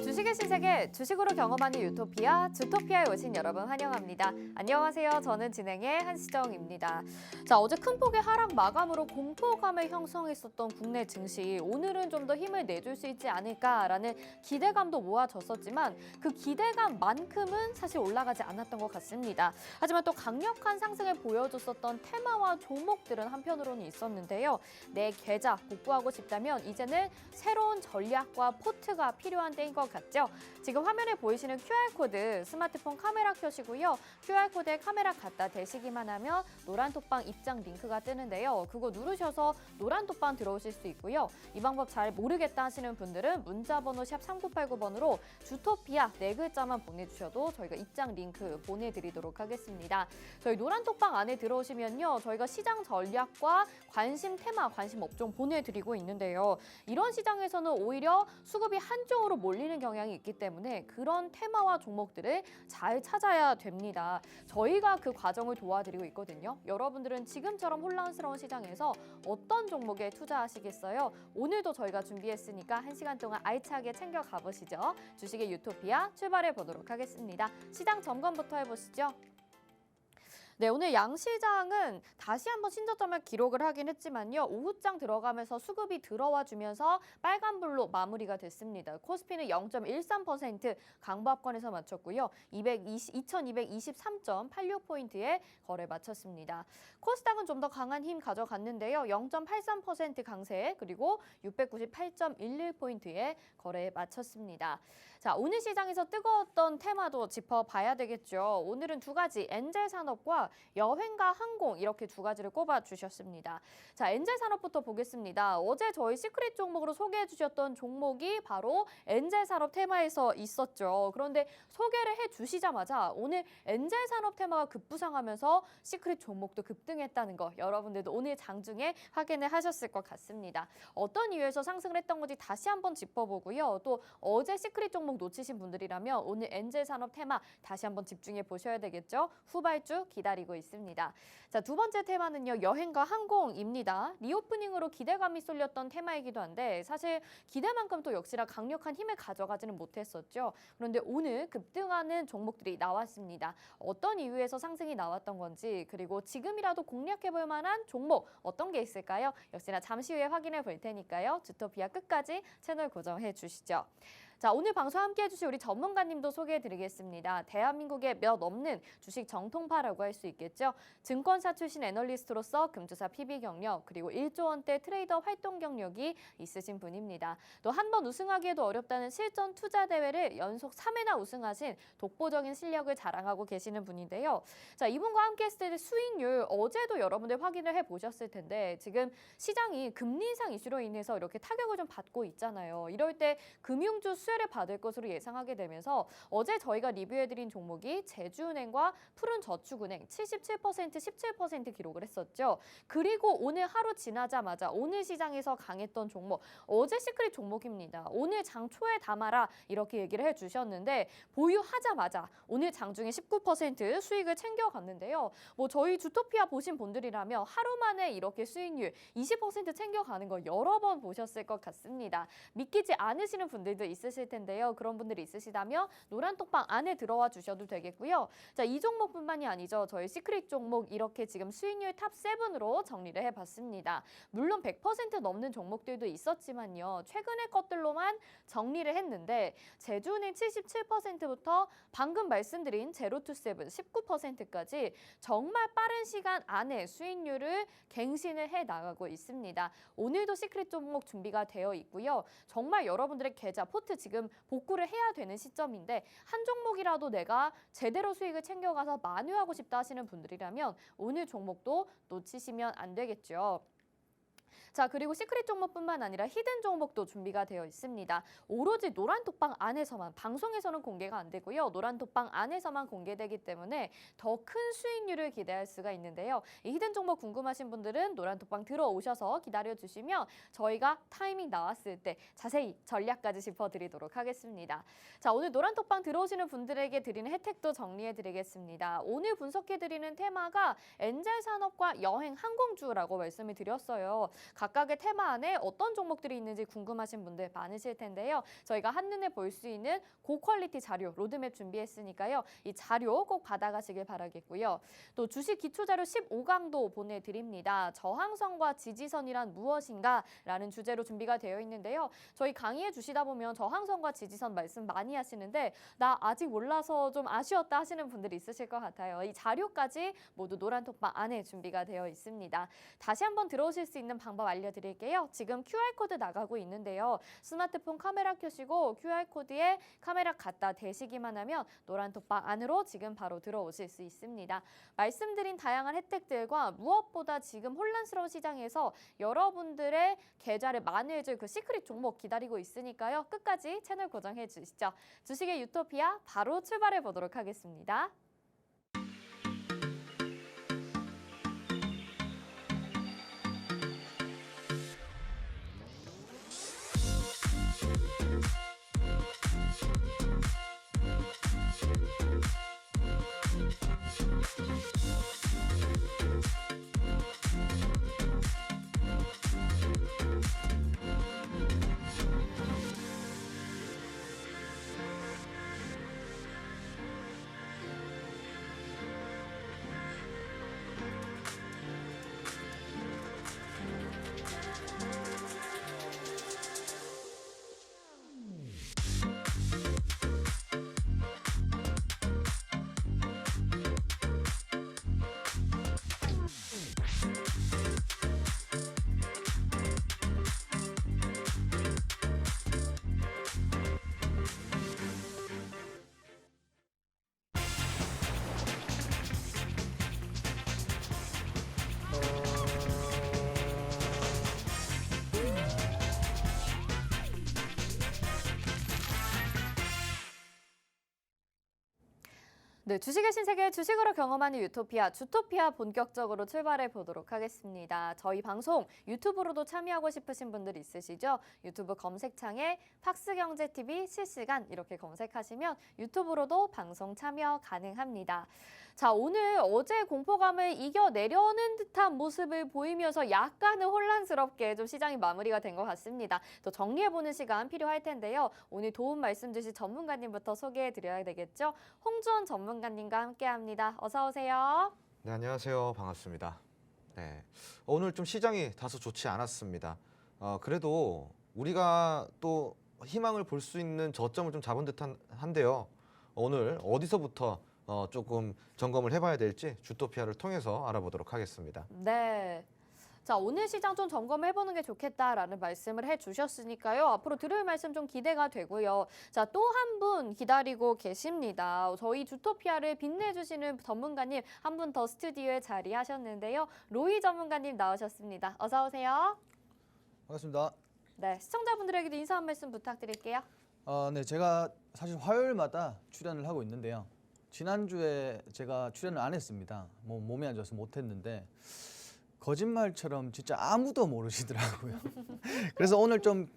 주식의 신세계, 주식으로 경험하는 유토피아, 주토피아에 오신 여러분 환영합니다. 안녕하세요. 저는 진행의 한시정입니다. 자, 어제 큰 폭의 하락 마감으로 공포감을 형성했었던 국내 증시, 오늘은 좀 더 힘을 내줄 수 있지 않을까라는 기대감도 모아졌었지만 그 기대감만큼은 사실 올라가지 않았던 것 같습니다. 하지만 또 강력한 상승을 보여줬었던 테마와 종목들은 한편으로는 있었는데요. 내 계좌 복구하고 싶다면 이제는 새로운 전략과 포트가 필요한 때인 것 같죠. 지금 화면에 보이시는 QR코드 스마트폰 카메라 켜시고요. QR코드에 카메라 갖다 대시기만 하면 노란 톡방 입장 링크가 뜨는데요. 그거 누르셔서 노란 톡방 들어오실 수 있고요. 이 방법 잘 모르겠다 하시는 분들은 문자번호 샵 3989번으로 주토피아 4글자만 보내주셔도 저희가 입장 링크 보내드리도록 하겠습니다. 저희 노란 톡방 안에 들어오시면요. 저희가 시장 전략과 관심 테마, 관심 업종 보내드리고 있는데요. 이런 시장에서는 오히려 수급이 한쪽으로 몰리는 경향이 있기 때문에 그런 테마와 종목들을 잘 찾아야 됩니다. 저희가 그 과정을 도와드리고 있거든요. 여러분들은 지금처럼 혼란스러운 시장에서 어떤 종목에 투자하시겠어요? 오늘도 저희가 준비했으니까 1시간 동안 알차게 챙겨 가보시죠. 주식의 유토피아 출발해 보도록 하겠습니다. 시장 점검부터 해보시죠. 네, 오늘 양시장은 다시 한번 신저점을 기록을 하긴 했지만요. 오후장 들어가면서 수급이 들어와 주면서 빨간불로 마무리가 됐습니다. 코스피는 0.13% 강보합권에서 마쳤고요. 2223.86포인트에 거래 마쳤습니다. 코스닥은 좀 더 강한 힘 가져갔는데요. 0.83% 강세 그리고 698.11포인트에 거래 마쳤습니다. 자, 오늘 시장에서 뜨거웠던 테마도 짚어봐야 되겠죠. 오늘은 두 가지 엔젤산업과 여행과 항공 이렇게 두 가지를 꼽아주셨습니다. 자, 엔젤산업부터 보겠습니다. 어제 저희 시크릿 종목으로 소개해 주셨던 종목이 바로 엔젤산업 테마에서 있었죠. 그런데 소개를 해주시자마자 오늘 엔젤산업 테마가 급부상하면서 시크릿 종목도 급등했다는 거 여러분들도 오늘 장중에 확인을 하셨을 것 같습니다. 어떤 이유에서 상승을 했던 건지 다시 한번 짚어보고요. 또 어제 시크릿 종목 놓치신 분들이라면 오늘 엔젤산업 테마 다시 한번 집중해 보셔야 되겠죠. 후발주 기다리고 있습니다. 자, 두 번째 테마는요. 여행과 항공입니다. 리오프닝으로 기대감이 쏠렸던 테마이기도 한데 사실 기대만큼 또 역시나 강력한 힘을 가져가지는 못했었죠. 그런데 오늘 급등하는 종목들이 나왔습니다. 어떤 이유에서 상승이 나왔던 건지 그리고 지금이라도 공략해볼 만한 종목 어떤 게 있을까요? 역시나 잠시 후에 확인해 볼 테니까요. 주토피아 끝까지 채널 고정해 주시죠. 자, 오늘 방송 함께 해주실 우리 전문가님도 소개해드리겠습니다. 대한민국의 몇 없는 주식 정통파라고 할 수 있겠죠. 증권사 출신 애널리스트로서 금주사 PB 경력 그리고 1조 원대 트레이더 활동 경력이 있으신 분입니다. 또 한 번 우승하기에도 어렵다는 실전 투자 대회를 연속 3회나 우승하신 독보적인 실력을 자랑하고 계시는 분인데요. 자, 이분과 함께 했을 때 수익률 어제도 여러분들 확인을 해보셨을 텐데 지금 시장이 금리 인상 이슈로 인해서 이렇게 타격을 좀 받고 있잖아요. 이럴 때 금융주 수혜를 받을 것으로 예상하게 되면서 어제 저희가 리뷰해드린 종목이 제주은행과 푸른저축은행 77%, 17% 기록을 했었죠. 그리고 오늘 하루 지나자마자 오늘 시장에서 강했던 종목, 어제 시크릿 종목입니다. 오늘 장 초에 담아라 이렇게 얘기를 해주셨는데 보유하자마자 오늘 장중에 19% 수익을 챙겨갔는데요. 뭐 저희 주토피아 보신 분들이라면 하루 만에 이렇게 수익률 20% 챙겨가는 거 여러 번 보셨을 것 같습니다. 믿기지 않으시는 분들도 있으실 텐데요. 그런 분들이 있으시다면 노란 톡방 안에 들어와 주셔도 되겠고요. 자, 이 종목뿐만이 아니죠. 저희 시크릿 종목 이렇게 지금 수익률 탑 7으로 정리를 해봤습니다. 물론 100% 넘는 종목들도 있었지만요. 최근의 것들로만 정리를 했는데 제주은행 77%부터 방금 말씀드린 제로투세븐 19%까지 정말 빠른 시간 안에 수익률을 갱신을 해나가고 있습니다. 오늘도 시크릿 종목 준비가 되어 있고요. 정말 여러분들의 계좌, 포트 지금 복구를 해야 되는 시점인데 한 종목이라도 내가 제대로 수익을 챙겨가서 만회하고 싶다 하시는 분들이라면 오늘 종목도 놓치시면 안 되겠죠. 자, 그리고 시크릿 종목뿐만 아니라 히든 종목도 준비가 되어 있습니다. 오로지 노란 톡방 안에서만, 방송에서는 공개가 안 되고요. 노란 톡방 안에서만 공개되기 때문에 더 큰 수익률을 기대할 수가 있는데요. 이 히든 종목 궁금하신 분들은 노란 톡방 들어오셔서 기다려주시면 저희가 타이밍 나왔을 때 자세히 전략까지 짚어드리도록 하겠습니다. 자, 오늘 노란 톡방 들어오시는 분들에게 드리는 혜택도 정리해드리겠습니다. 오늘 분석해드리는 테마가 엔젤산업과 여행 항공주라고 말씀을 드렸어요. 각각의 테마 안에 어떤 종목들이 있는지 궁금하신 분들 많으실 텐데요. 저희가 한눈에 볼 수 있는 고퀄리티 자료, 로드맵 준비했으니까요. 이 자료 꼭 받아가시길 바라겠고요. 또 주식 기초자료 15강도 보내드립니다. 저항선과 지지선이란 무엇인가? 라는 주제로 준비가 되어 있는데요. 저희 강의해 주시다 보면 저항선과 지지선 말씀 많이 하시는데 나 아직 몰라서 좀 아쉬웠다 하시는 분들이 있으실 것 같아요. 이 자료까지 모두 노란톡방 안에 준비가 되어 있습니다. 다시 한번 들어오실 수 있는 방법 알려드릴게요. 지금 QR코드 나가고 있는데요. 스마트폰 카메라 켜시고 QR코드에 카메라 갖다 대시기만 하면 노란톡방 안으로 지금 바로 들어오실 수 있습니다. 말씀드린 다양한 혜택들과 무엇보다 지금 혼란스러운 시장에서 여러분들의 계좌를 만회해줄 그 시크릿 종목 기다리고 있으니까요. 끝까지 채널 고정해 주시죠. 주식의 유토피아 바로 출발해 보도록 하겠습니다. 네, 주식의 신세계 주식으로 경험하는 유토피아, 주토피아 본격적으로 출발해 보도록 하겠습니다. 저희 방송 유튜브로도 참여하고 싶으신 분들 있으시죠? 유튜브 검색창에 팍스경제TV 실시간 이렇게 검색하시면 유튜브로도 방송 참여 가능합니다. 자, 오늘 어제 공포감을 이겨내려는 듯한 모습을 보이면서 약간은 혼란스럽게 좀 시장이 마무리가 된 것 같습니다. 또 정리해보는 시간 필요할 텐데요. 오늘 도움 말씀 주실 전문가님부터 소개해드려야 되겠죠? 홍주원 전문가님과 함께합니다. 어서 오세요. 네, 안녕하세요. 반갑습니다. 네, 오늘 좀 시장이 다소 좋지 않았습니다. 그래도 우리가 또 희망을 볼 수 있는 저점을 좀 잡은 듯한데요. 오늘 어디서부터 조금 점검을 해봐야 될지 주토피아를 통해서 알아보도록 하겠습니다. 네. 자, 오늘 시장 좀 점검해보는 게 좋겠다라는 말씀을 해주셨으니까요. 앞으로 들을 말씀 좀 기대가 되고요. 자, 또 한 분 기다리고 계십니다. 저희 주토피아를 빛내주시는 전문가님 한 분 더 스튜디오에 자리하셨는데요. 로이 전문가님 나오셨습니다. 어서 오세요. 반갑습니다. 네, 시청자분들에게도 인사 한 말씀 부탁드릴게요. 네, 제가 사실 화요일마다 출연을 하고 있는데요. 지난주에 제가 출연을 안 했습니다. 몸이 안 좋아서 못 했는데 거짓말처럼 진짜 아무도 모르시더라고요. 그래서 오늘 좀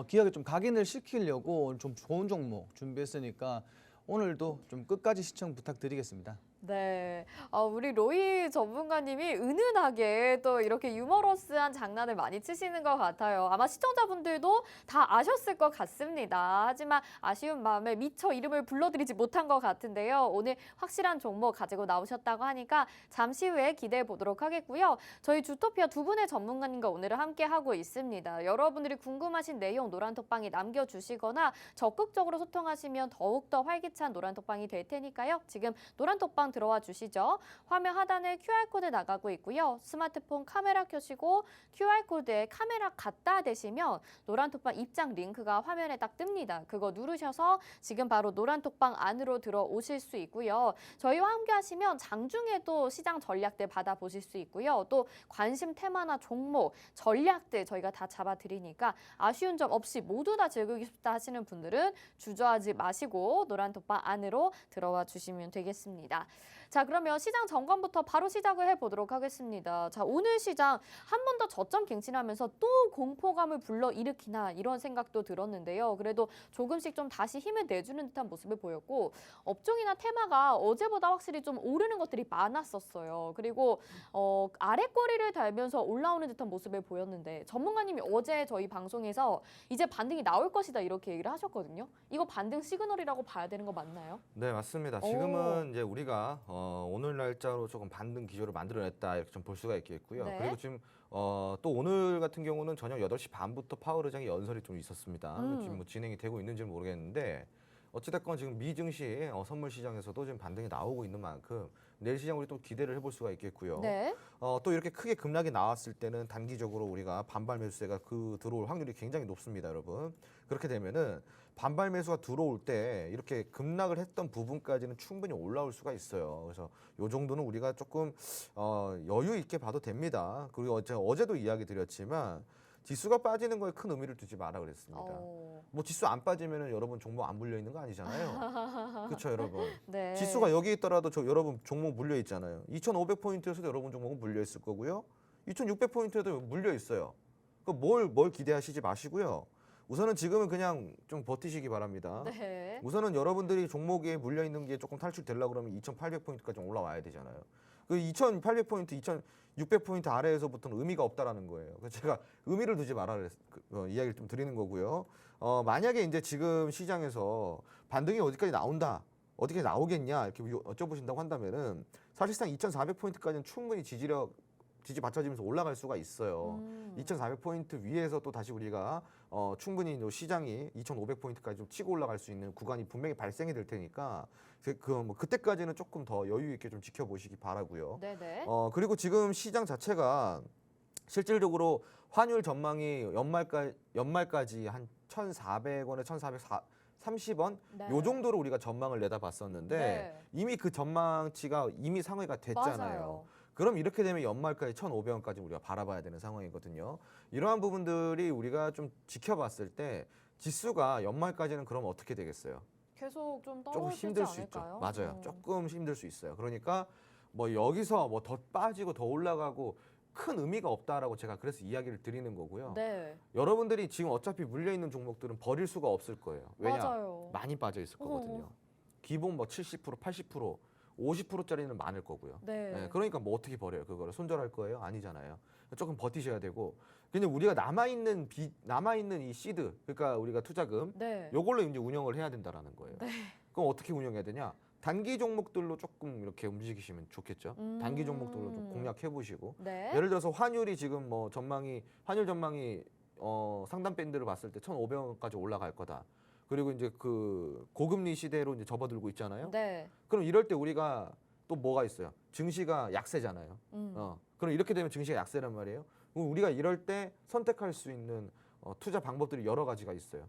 기억에 좀 각인을 시키려고 좀 좋은 종목 준비했으니까 오늘도 좀 끝까지 시청 부탁드리겠습니다. 네, 우리 로이 전문가님이 은은하게 또 이렇게 유머러스한 장난을 많이 치시는 것 같아요. 아마 시청자분들도 다 아셨을 것 같습니다. 하지만 아쉬운 마음에 미처 이름을 불러드리지 못한 것 같은데요. 오늘 확실한 종목 가지고 나오셨다고 하니까 잠시 후에 기대해 보도록 하겠고요. 저희 주토피아 두 분의 전문가님과 오늘은 함께 하고 있습니다. 여러분들이 궁금하신 내용 노란톡방에 남겨주시거나 적극적으로 소통하시면 더욱더 활기찬 노란톡방이 될 테니까요. 지금 노란톡방 들어와 주시죠. 화면 하단에 QR코드 나가고 있고요. 스마트폰 카메라 켜시고 QR코드에 카메라 갖다 대시면 노란톡방 입장 링크가 화면에 딱 뜹니다. 그거 누르셔서 지금 바로 노란톡방 안으로 들어오실 수 있고요. 저희와 함께 하시면 장중에도 시장 전략들 받아보실 수 있고요. 또 관심 테마나 종목, 전략들 저희가 다 잡아드리니까 아쉬운 점 없이 모두 다 즐기고 싶다 하시는 분들은 주저하지 마시고 노란톡방 안으로 들어와 주시면 되겠습니다. 자, 그러면 시장 점검부터 바로 시작을 해보도록 하겠습니다. 자, 오늘 시장 한 번 더 저점 갱신하면서 또 공포감을 불러일으키나 이런 생각도 들었는데요. 그래도 조금씩 좀 다시 힘을 내주는 듯한 모습을 보였고 업종이나 테마가 어제보다 확실히 좀 오르는 것들이 많았었어요. 그리고 아래 꼬리를 달면서 올라오는 듯한 모습을 보였는데 전문가님이 어제 저희 방송에서 이제 반등이 나올 것이다 이렇게 얘기를 하셨거든요. 이거 반등 시그널이라고 봐야 되는 거 맞나요? 네, 맞습니다. 오. 지금은 이제 우리가 오늘 날짜로 조금 반등 기조를 만들어냈다 이렇게 좀 볼 수가 있겠고요. 네. 그리고 지금 또 오늘 같은 경우는 저녁 8시 반부터 파월 의장의 연설이 좀 있었습니다. 지금 뭐 진행이 되고 있는지는 모르겠는데 어찌됐건 지금 미 증시 선물 시장에서도 지금 반등이 나오고 있는 만큼 내일 시장 우리 또 기대를 해볼 수가 있겠고요. 네. 또 이렇게 크게 급락이 나왔을 때는 단기적으로 우리가 반발 매수세가 들어올 확률이 굉장히 높습니다, 여러분. 그렇게 되면은 반발 매수가 들어올 때 이렇게 급락을 했던 부분까지는 충분히 올라올 수가 있어요. 그래서 요 정도는 우리가 조금 여유 있게 봐도 됩니다. 그리고 어제도 이야기 드렸지만 지수가 빠지는 거에 큰 의미를 두지 마라 그랬습니다. 뭐 지수 안 빠지면은 여러분 종목 안 물려 있는 거 아니잖아요. 그렇죠, 여러분. 네. 지수가 여기 있더라도 여러분 종목 물려 있잖아요. 2,500포인트에서도 여러분 종목은 물려 있을 거고요. 2,600포인트에도 물려 있어요. 그 뭘 기대하시지 마시고요. 우선은 지금은 그냥 좀 버티시기 바랍니다. 네. 우선은 여러분들이 종목에 물려 있는 게 조금 탈출되려고 그러면 2,800포인트까지 올라와야 되잖아요. 그 2,800포인트, 2,600포인트 아래에서부터는 의미가 없다라는 거예요. 그래서 제가 의미를 두지 말아 이야기를 좀 드리는 거고요. 만약에 이제 지금 시장에서 반등이 어디까지 나온다, 어떻게 나오겠냐 이렇게 여쭤보신다고 한다면은 사실상 2,400포인트까지는 충분히 지지 받쳐지면서 올라갈 수가 있어요. 2,400포인트 위에서 또 다시 우리가 충분히 시장이 2,500포인트까지 좀 치고 올라갈 수 있는 구간이 분명히 발생이 될 테니까 그때까지는 조금 더 여유 있게 좀 지켜보시기 바라고요. 네네. 그리고 지금 시장 자체가 실질적으로 환율 전망이 연말까지 한 1,400원에 1,430원 네. 요 정도로 우리가 전망을 내다봤었는데 네. 이미 그 전망치가 이미 상회가 됐잖아요. 맞아요. 그럼 이렇게 되면 연말까지 1,500원까지 우리가 바라봐야 되는 상황이거든요. 이러한 부분들이 우리가 좀 지켜봤을 때 지수가 연말까지는 그럼 어떻게 되겠어요? 계속 좀 조금 떨어지지 힘들 수 않을까요? 있죠. 맞아요. 조금 힘들 수 있어요. 그러니까 뭐 여기서 뭐 더 빠지고 더 올라가고 큰 의미가 없다라고 제가 그래서 이야기를 드리는 거고요. 네. 여러분들이 지금 어차피 물려 있는 종목들은 버릴 수가 없을 거예요. 왜냐? 맞아요. 많이 빠져 있을 거거든요. 기본 뭐 70%, 80%, 50%짜리는 많을 거고요. 네. 그러니까 뭐 어떻게 버려요? 그거를 손절할 거예요? 아니잖아요. 조금 버티셔야 되고. 그냥 우리가 남아 있는 이 시드, 그러니까 우리가 투자금, 네. 요걸로 이제 운영을 해야 된다라는 거예요. 그럼 어떻게 운영해야 되냐? 단기 종목들로 조금 이렇게 움직이시면 좋겠죠. 단기 종목들로 좀 공략해 보시고. 네. 예를 들어서 환율이 지금 뭐 환율 전망이 상단 밴드를 봤을 때 1,500원까지 올라갈 거다. 그리고 이제 그 고금리 시대로 이제 접어들고 있잖아요. 네. 그럼 이럴 때 우리가 또 뭐가 있어요? 증시가 약세잖아요. 그럼 이렇게 되면 증시가 약세란 말이에요. 그럼 우리가 이럴 때 선택할 수 있는 투자 방법들이 여러 가지가 있어요.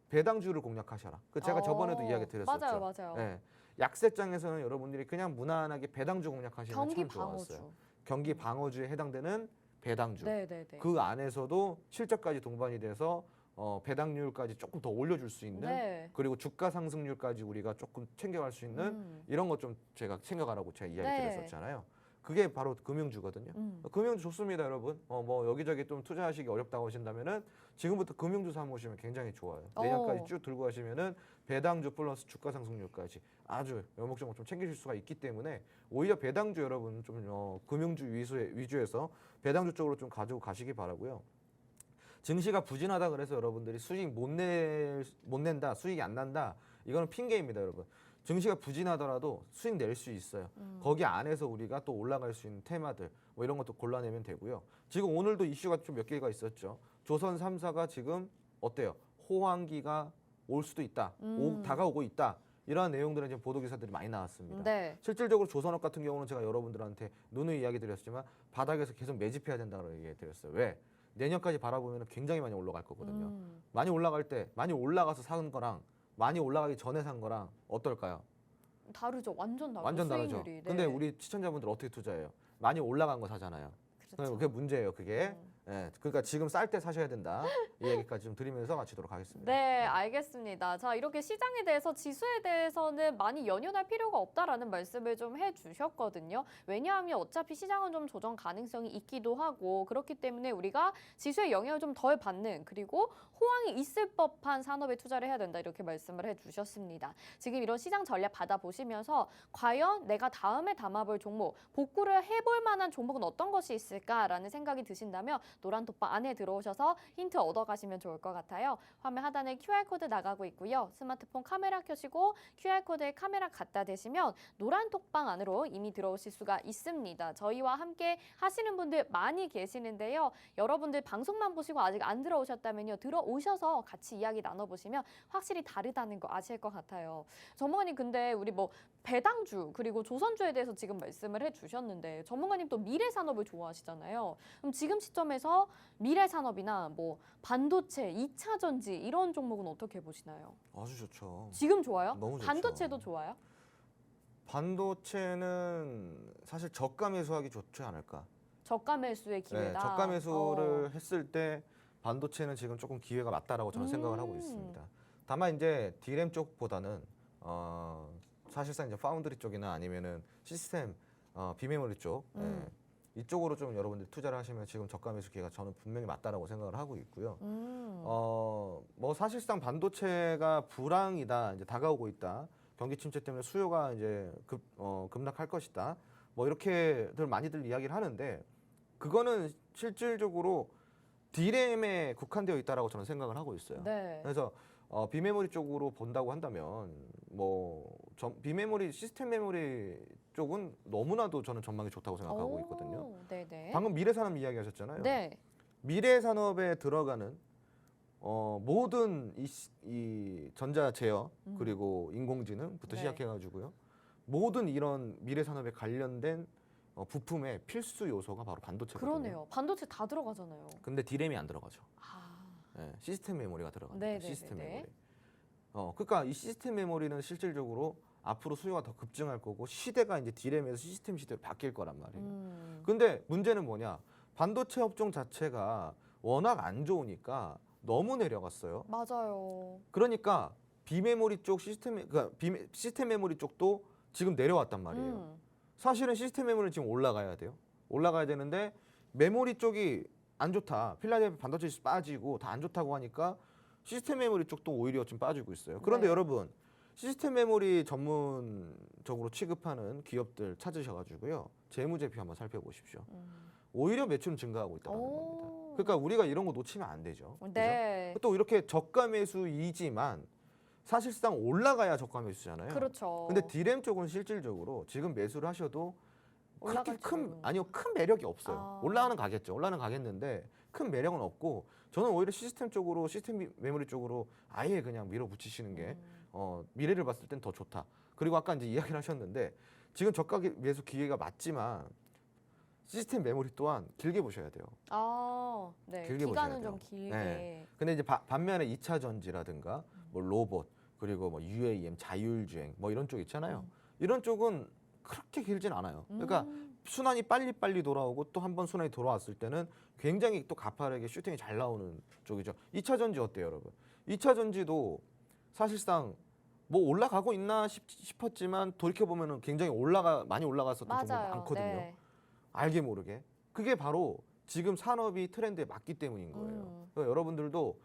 배당주를 공략하셔라. 그 제가 저번에도 이야기 드렸었죠. 맞아요. 네. 약세장에서는 여러분들이 그냥 무난하게 배당주 공략하시면 경기 참 방어주. 좋았어요. 경기 방어주에 해당되는 배당주. 네네네. 그 안에서도 실적까지 동반이 돼서 배당률까지 조금 더 올려줄 수 있는 네. 그리고 주가 상승률까지 우리가 조금 챙겨갈 수 있는 이런 것 좀 제가 챙겨가라고 제가 이야기 네. 드렸었잖아요. 그게 바로 금융주거든요. 금융주 좋습니다, 여러분. 뭐 여기저기 좀 투자하시기 어렵다고 하신다면은 지금부터 금융주 사모시면 굉장히 좋아요. 내년까지 쭉 들고 가시면은 배당주 플러스 주가 상승률까지 아주 여목저목 좀 챙기실 수가 있기 때문에 오히려 배당주 여러분 좀 금융주 위주에서 배당주 쪽으로 좀 가지고 가시기 바라고요. 증시가 부진하다 그래서 여러분들이 수익 못 낸다, 수익이 안 난다. 이거는 핑계입니다, 여러분. 증시가 부진하더라도 수익 낼 수 있어요. 거기 안에서 우리가 또 올라갈 수 있는 테마들 뭐 이런 것도 골라내면 되고요. 지금 오늘도 이슈가 좀 몇 개가 있었죠. 조선 3사가 지금 어때요? 호황기가 올 수도 있다. 다가오고 있다. 이러한 내용들은 지금 보도 기사들이 많이 나왔습니다. 네. 실질적으로 조선업 같은 경우는 제가 여러분들한테 누누이 이야기 드렸지만 바닥에서 계속 매집해야 된다고 얘기 드렸어요. 왜? 내년까지 바라보면 굉장히 많이 올라갈 거거든요. 많이 올라갈 때 많이 올라가서 산 거랑 많이 올라가기 전에 산 거랑 어떨까요? 다르죠. 완전 다르죠. 완전 다르죠. 수익률이. 네. 근데 우리 시청자분들 어떻게 투자해요? 많이 올라간 거 사잖아요. 그렇죠. 그게 문제예요. 그게 예, 그러니까 지금 쌀 때 사셔야 된다. 이 얘기까지 좀 드리면서 마치도록 하겠습니다. 네, 알겠습니다. 자, 이렇게 시장에 대해서 지수에 대해서는 많이 연연할 필요가 없다라는 말씀을 좀 해주셨거든요. 왜냐하면 어차피 시장은 좀 조정 가능성이 있기도 하고 그렇기 때문에 우리가 지수의 영향을 좀 덜 받는 그리고 호황이 있을 법한 산업에 투자를 해야 된다 이렇게 말씀을 해주셨습니다. 지금 이런 시장 전략 받아보시면서 과연 내가 다음에 담아볼 종목, 복구를 해볼 만한 종목은 어떤 것이 있을까라는 생각이 드신다면 노란톡방 안에 들어오셔서 힌트 얻어가시면 좋을 것 같아요. 화면 하단에 QR코드 나가고 있고요. 스마트폰 카메라 켜시고 QR코드에 카메라 갖다 대시면 노란톡방 안으로 이미 들어오실 수가 있습니다. 저희와 함께 하시는 분들 많이 계시는데요. 여러분들 방송만 보시고 아직 안 들어오셨다면요. 들어오셔서 같이 이야기 나눠보시면 확실히 다르다는 거 아실 것 같아요. 전문가님 근데 우리 뭐 배당주 그리고 조선주에 대해서 지금 말씀을 해주셨는데 전문가님 또 미래산업을 좋아하시잖아요. 그럼 지금 시점에서 미래산업이나 뭐 반도체, 2차 전지 이런 종목은 어떻게 보시나요? 아주 좋죠. 지금 좋아요? 너무 좋죠. 반도체도 좋아요? 반도체는 사실 저가 매수하기 좋지 않을까. 저가 매수의 네, 기회다. 저가 매수를 했을 때 반도체는 지금 조금 기회가 맞다라고 저는 생각을 하고 있습니다. 다만 이제 D램 쪽보다는 사실상 이제 파운드리 쪽이나 아니면은 시스템 비메모리 쪽 이쪽으로 좀 여러분들이 투자를 하시면 지금 저가 매수 기회가 저는 분명히 맞다라고 생각을 하고 있고요. 뭐 사실상 반도체가 불황이다, 이제 다가오고 있다. 경기 침체 때문에 수요가 이제 급락할 것이다. 뭐 이렇게들 많이들 이야기를 하는데 그거는 실질적으로 D램에 국한되어 있다라고 저는 생각을 하고 있어요. 네. 그래서 비메모리 쪽으로 본다고 한다면 뭐 비메모리 시스템 메모리 쪽은 너무나도 저는 전망이 좋다고 생각하고 있거든요. 네네. 방금 미래산업 이야기하셨잖아요. 네. 미래산업에 들어가는 모든 이 전자 제어 그리고 인공지능부터 네. 시작해가지고요. 모든 이런 미래산업에 관련된 부품의 필수 요소가 바로 반도체거든요. 그러네요. 반도체 다 들어가잖아요. 근데 D램이 안 들어가죠. 아, 예, 시스템 메모리가 들어갑니다. 네네네네. 시스템 메모리. 그러니까 이 시스템 메모리는 실질적으로 앞으로 수요가 더 급증할 거고 시대가 이제 D램에서 시스템 시대로 바뀔 거란 말이에요. 근데 문제는 뭐냐? 반도체 업종 자체가 워낙 안 좋으니까 너무 내려갔어요. 맞아요. 그러니까 비메모리 쪽 그러니까 시스템 메모리 쪽도 지금 내려왔단 말이에요. 사실은 시스템 메모리는 지금 올라가야 돼요. 올라가야 되는데 메모리 쪽이 안 좋다. 필라델피아 반도체 빠지고 다 안 좋다고 하니까 시스템 메모리 쪽도 오히려 좀 빠지고 있어요. 그런데 네. 여러분 시스템 메모리 전문적으로 취급하는 기업들 찾으셔가지고요. 재무제표 한번 살펴보십시오. 오히려 매출은 증가하고 있다는 겁니다. 그러니까 우리가 이런 거 놓치면 안 되죠. 네. 그죠? 또 이렇게 저가 매수이지만 사실상 올라가야 저가 매수잖아요. 그렇죠. 근데 D램 쪽은 실질적으로 지금 매수를 하셔도 그렇게 올라갈 줄은. 큰 매력이 없어요. 아. 올라가는 가겠죠. 올라가는 가겠는데 큰 매력은 없고 저는 오히려 시스템 쪽으로 시스템 메모리 쪽으로 아예 그냥 밀어붙이시는 게 미래를 봤을 땐 더 좋다. 그리고 아까 이제 이야기를 하셨는데 지금 저가 매수 기회가 맞지만 시스템 메모리 또한 길게 보셔야 돼요. 아, 네. 길게 기간은 보셔야 좀 돼요. 길게. 네. 근데 이제 반면에 2차 전지라든가 뭐 로봇 그리고 뭐 UAM 자율주행 뭐 이런 쪽 있잖아요. 이런 쪽은 그렇게 길진 않아요. 그러니까 순환이 빨리빨리 돌아오고 또 한 번 순환이 돌아왔을 때는 굉장히 또 가파르게 슈팅이 잘 나오는 쪽이죠. 2차 전지 어때요, 여러분? 2차 전지도 사실상 뭐 올라가고 있나 싶었지만 돌이켜 보면은 굉장히 많이 올라갔었던 종목이 맞아요. 많거든요. 네. 알게 모르게. 그게 바로 지금 산업이 트렌드에 맞기 때문인 거예요. 그러니까 여러분들도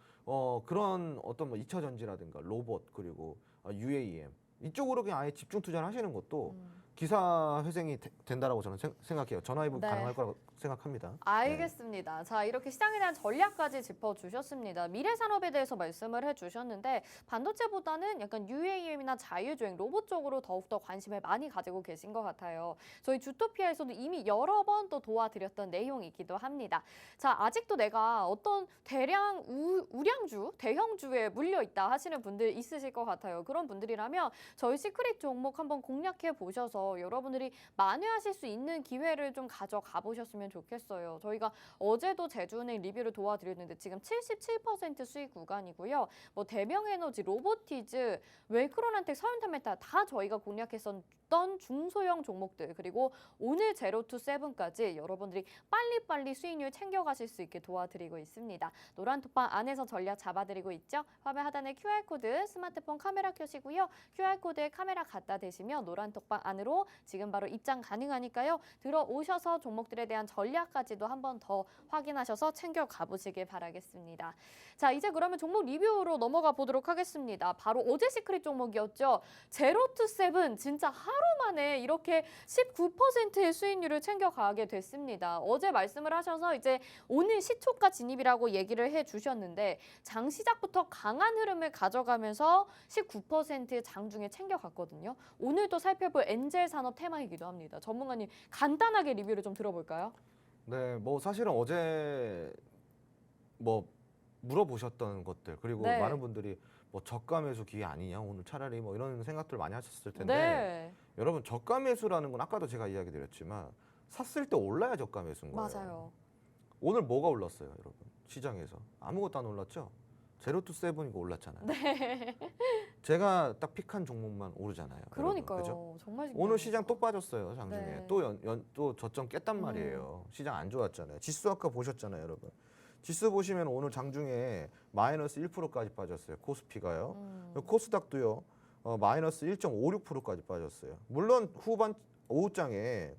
그런 어떤 뭐 2차 전지라든가 로봇 그리고 UAM 이쪽으로 그냥 아예 집중 투자를 하시는 것도 기사 회생이 된다라고 저는 생각해요. 전화위복 네. 가능할 거라고 생각합니다. 알겠습니다. 자, 이렇게 시장에 대한 전략까지 짚어주셨습니다. 미래산업에 대해서 말씀을 해주셨는데 반도체보다는 약간 UAM이나 자율주행, 로봇 쪽으로 더욱더 관심을 많이 가지고 계신 것 같아요. 저희 주토피아에서도 이미 여러 번 또 도와드렸던 내용이기도 합니다. 자, 아직도 내가 어떤 대량 우량주, 대형주에 물려있다 하시는 분들 있으실 것 같아요. 그런 분들이라면 저희 시크릿 종목 한번 공략해 보셔서 있어요. 여러분들이 만회하실 수 있는 기회를 좀 가져가 보셨으면 좋겠어요. 저희가 어제도 제주은행 리뷰를 도와드렸는데 지금 77% 수익 구간이고요. 뭐 대명에너지, 로보티즈, 웰크론한텍, 서윤탄메탈 다 저희가 공략했었던 중소형 종목들, 그리고 오늘 제로투세븐까지 여러분들이 빨리빨리 수익률 챙겨가실 수 있게 도와드리고 있습니다. 노란 톡방 안에서 전략 잡아드리고 있죠. 화면 하단에 QR코드, 스마트폰 카메라 켜시고요. QR코드에 카메라 갖다 대시면 노란 톡방 안으로 지금 바로 입장 가능하니까요. 들어오셔서 종목들에 대한 전략까지도 한 번 더 확인하셔서 챙겨가 보시길 바라겠습니다. 자, 이제 그러면 종목 리뷰로 넘어가 보도록 하겠습니다. 바로 어제 시크릿 종목이었죠. 제로투세븐 진짜 하루 만에 이렇게 19%의 수익률을 챙겨가게 됐습니다. 어제 말씀을 하셔서 이제 오늘 시초가 진입이라고 얘기를 해주셨는데 장 시작부터 강한 흐름을 가져가면서 19%의 장중에 챙겨갔거든요. 오늘도 살펴볼 엔젤 산업 테마이기도 합니다. 전문가님 간단하게 리뷰를 좀 들어볼까요? 네, 뭐 사실은 어제 뭐 물어보셨던 것들 그리고 네. 많은 분들이 뭐 저가 매수 기회 아니냐 오늘 차라리 뭐 이런 생각들 많이 하셨을 텐데 네, 여러분 저가 매수라는 건 아까도 제가 이야기 드렸지만 샀을 때 올라야 저가 매수인 거예요. 맞아요. 오늘 뭐가 올랐어요, 여러분? 시장에서 아무것도 안 올랐죠? 제로투세븐이고 올랐잖아요. 네, 제가 딱 픽한 종목만 오르잖아요. 그러니까요. 여러분, 그죠? 정말 오늘 시장 또 빠졌어요, 장중에. 네. 또 저점 깼단 말이에요. 시장 안 좋았잖아요. 지수 아까 보셨잖아요, 여러분. 지수 보시면 오늘 장중에 마이너스 1%까지 빠졌어요. 코스피가요. 코스닥도요. 마이너스 1.56%까지 빠졌어요. 물론 후반 오후장에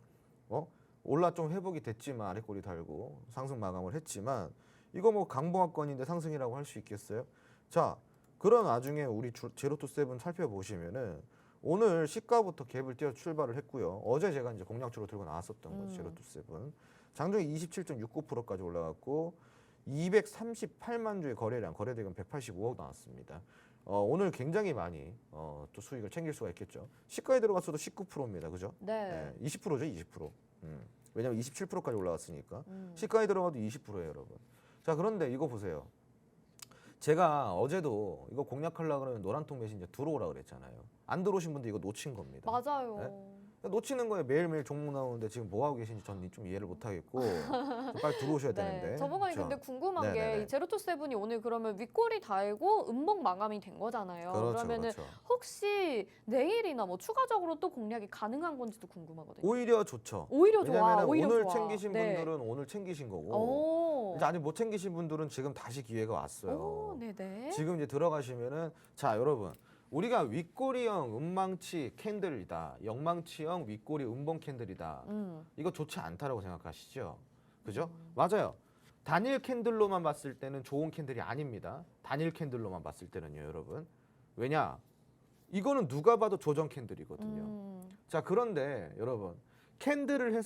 올라 좀 회복이 됐지만 아래꼬리 달고 상승 마감을 했지만 이거 뭐 강봉합권인데 상승이라고 할 수 있겠어요? 자, 그런 와중에 우리 제로투세븐 살펴보시면은 오늘 시가부터 갭을 띄어 출발을 했고요. 어제 제가 이제 공략주로 들고 나왔었던 거죠. 제로투세븐. 장중에 27.69%까지 올라갔고 238만 주의 거래량, 거래대금 185억 나왔습니다. 오늘 굉장히 많이 또 수익을 챙길 수가 있겠죠. 시가에 들어갔어도 19%입니다. 그죠? 네. 20%죠, 20%. 왜냐면 27%까지 올라갔으니까. 시가에 들어가도 20%예요, 여러분. 자, 그런데 이거 보세요. 제가 어제도 이거 공략하려고 그러면 노란통 메신저 들어오라 그랬잖아요. 안 들어오신 분들 이거 놓친 겁니다. 맞아요. 네? 놓치는 거예요. 매일매일 종목 나오는데 지금 뭐 하고 계신지 저는 좀 이해를 못 하겠고 좀 빨리 들어오셔야 되는데. 전문가님 그렇죠? 근데 궁금한 네네네. 게 이 제로투세븐이 오늘 그러면 윗꼬리 달고 음봉 마감이 된 거잖아요. 그렇죠, 그러면은 그렇죠. 혹시 내일이나 뭐 추가적으로 또 공략이 가능한 건지도 궁금하거든요. 오히려 좋죠. 오히려 좋아. 왜냐면 오히려 오늘 좋아. 챙기신 네. 분들은 오늘 챙기신 거고 오. 이제 아직 못 챙기신 분들은 지금 다시 기회가 왔어요. 오, 네네. 지금 이제 들어가시면은 자, 여러분. 우리가 윗꼬리형 음망치 캔들이다. 영망치형 윗꼬리 음봉 캔들이다. 이거 좋지 않다라고 생각하시죠? 그죠? 맞아요. 단일 캔들로만 봤을 때는 좋은 캔들이 아닙니다. 단일 캔들로만 봤을 때는요, 여러분. 왜냐? 이거는 누가 봐도 조정 캔들이거든요. 자, 그런데 여러분, 캔들을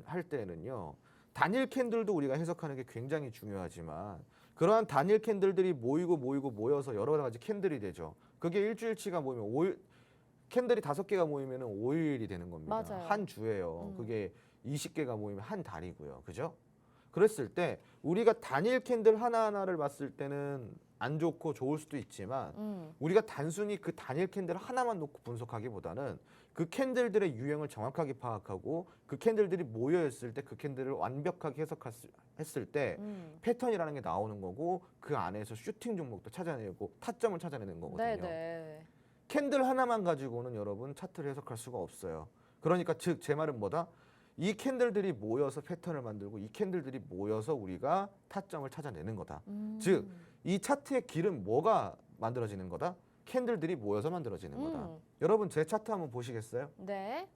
할 때는요. 단일 캔들도 우리가 해석하는 게 굉장히 중요하지만 그러한 단일 캔들들이 모여서 여러 가지 캔들이 되죠. 그게 일주일치가 모이면 캔들이 5개가 모이면 5일이 되는 겁니다. 맞아요. 한 주예요. 그게 20개가 모이면 한 달이고요. 그죠? 그랬을 때 우리가 단일 캔들 하나하나를 봤을 때는 안 좋고 좋을 수도 있지만 우리가 단순히 그 단일 캔들 하나만 놓고 분석하기보다는 그 캔들들의 유형을 정확하게 파악하고 그 캔들들이 모여있을 때 그 캔들을 완벽하게 해석했을 때 패턴이라는 게 나오는 거고 그 안에서 슈팅 종목도 찾아내고 타점을 찾아내는 거거든요. 네네. 캔들 하나만 가지고는 여러분 차트를 해석할 수가 없어요. 그러니까 즉 제 말은 뭐다? 이 캔들들이 모여서 패턴을 만들고 이 캔들들이 모여서 우리가 타점을 찾아내는 거다. 즉 이 차트의 길은 뭐가 만들어지는 거다? 캔들들이 모여서 만들어지는 거다. 여러분 제 차트 한번 보시겠어요? 네.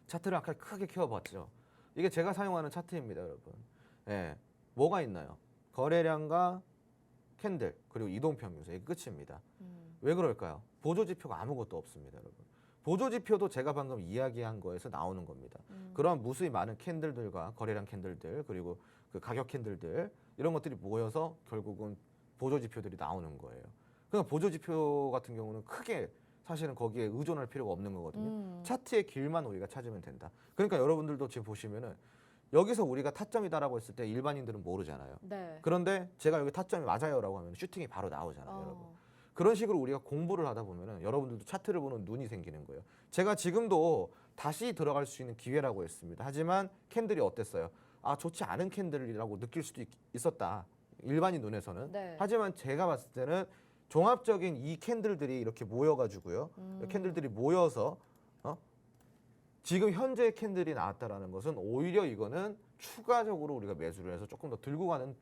차트를 아까 크게 키워봤죠. 이게 제가 사용하는 차트입니다, 여러분. 예, 뭐가 있나요? 거래량과 캔들 그리고 이동평균선 이게 끝입니다. 왜 그럴까요? 보조지표가 아무것도 없습니다, 여러분. 보조지표도 제가 방금 이야기한 거에서 나오는 겁니다. 그런 무수히 많은 캔들들과 거래량 캔들들 그리고 그 가격 캔들들 이런 것들이 모여서 결국은 보조지표들이 나오는 거예요. 그러니까 보조지표 같은 경우는 크게 사실은 거기에 의존할 필요가 없는 거거든요. 차트의 길만 우리가 찾으면 된다. 그러니까 여러분들도 지금 보시면은 여기서 우리가 타점이다라고 했을 때 일반인들은 모르잖아요. 네. 그런데 제가 여기 타점이 맞아요라고 하면 슈팅이 바로 나오잖아요, 여러분. 그런 식으로 우리가 공부를 하다 보면은 여러분들도 차트를 보는 눈이 생기는 거예요. 제가 지금도 다시 들어갈 수 있는 기회라고 했습니다. 하지만 캔들이 어땠어요? 아, 좋지 않은 캔들이라고 느낄 수도 있었다. 일반인 눈에서는. 네. 하지만 제가 봤을 때는 종합적인 이 캔들들이 이렇게 모여가지고요. 캔들들이 모여서 지금 현재 캔들이 나왔다라는 것은 오히려 이거는 추가적으로 우리가 매수를 해서 조금 더 들고 가는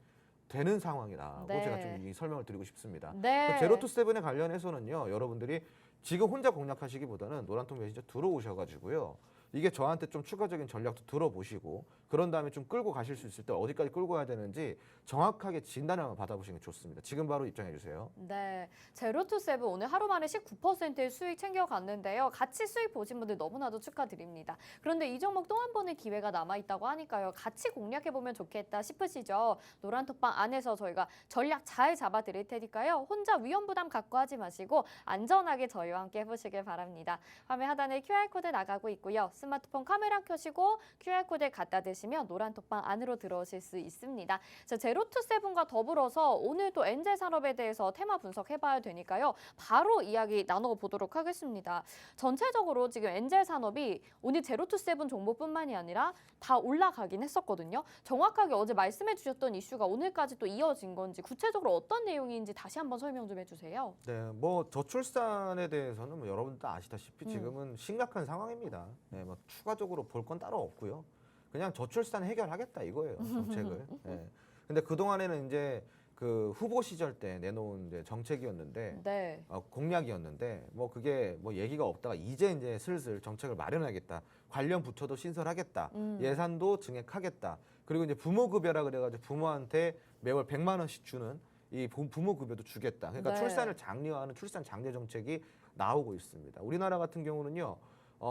되는 상황이라고 네. 제가 좀 이 설명을 드리고 싶습니다. 네. 제로투세븐에 관련해서는요, 여러분들이 지금 혼자 공략하시기보다는 노란통 메신저 들어오셔가지고요, 이게 저한테 좀 추가적인 전략도 들어보시고 그런 다음에 좀 끌고 가실 수 있을 때 어디까지 끌고 가야 되는지 정확하게 진단을 한번 받아보시는 게 좋습니다. 지금 바로 입장해 주세요. 네, 제로투세븐 오늘 하루 만에 19%의 수익 챙겨갔는데요. 같이 수익 보신 분들 너무나도 축하드립니다. 그런데 이 종목 또 한 번의 기회가 남아있다고 하니까요. 같이 공략해보면 좋겠다 싶으시죠? 노란톡방 안에서 저희가 전략 잘 잡아드릴 테니까요. 혼자 위험 부담 갖고 하지 마시고 안전하게 저희와 함께 해보시길 바랍니다. 화면 하단에 QR코드 나가고 있고요. 스마트폰 카메라 켜시고 QR코드 갖다 대시면 노란톡방 안으로 들어오실 수 있습니다. 자, 제로투세븐과 더불어서 오늘 또 엔젤산업에 대해서 테마 분석해봐야 되니까요. 바로 이야기 나눠보도록 하겠습니다. 전체적으로 지금 엔젤산업이 오늘 제로투세븐 종목뿐만이 아니라 다 올라가긴 했었거든요. 정확하게 어제 말씀해 주셨던 이슈가 오늘까지 또 이어진 건지 구체적으로 어떤 내용인지 다시 한번 설명 좀 해주세요. 네, 뭐 저출산에 대해서는 뭐 여러분들 다 아시다시피 지금은 심각한 상황입니다. 네, 뭐 추가적으로 볼 건 따로 없고요. 그냥 저출산 해결하겠다 이거예요, 정책을. 네. 근데 그 동안에는 이제 그 후보 시절 때 내놓은 이제 정책이었는데 네. 공약이었는데 뭐 그게 뭐 얘기가 없다가 이제 슬슬 정책을 마련하겠다. 관련 부처도 신설하겠다. 예산도 증액하겠다. 그리고 이제 부모급여라 그래가지고 부모한테 매월 100만 원씩 주는 이 부모급여도 주겠다. 그러니까 네. 출산을 장려하는 출산 장려 정책이 나오고 있습니다. 우리나라 같은 경우는요,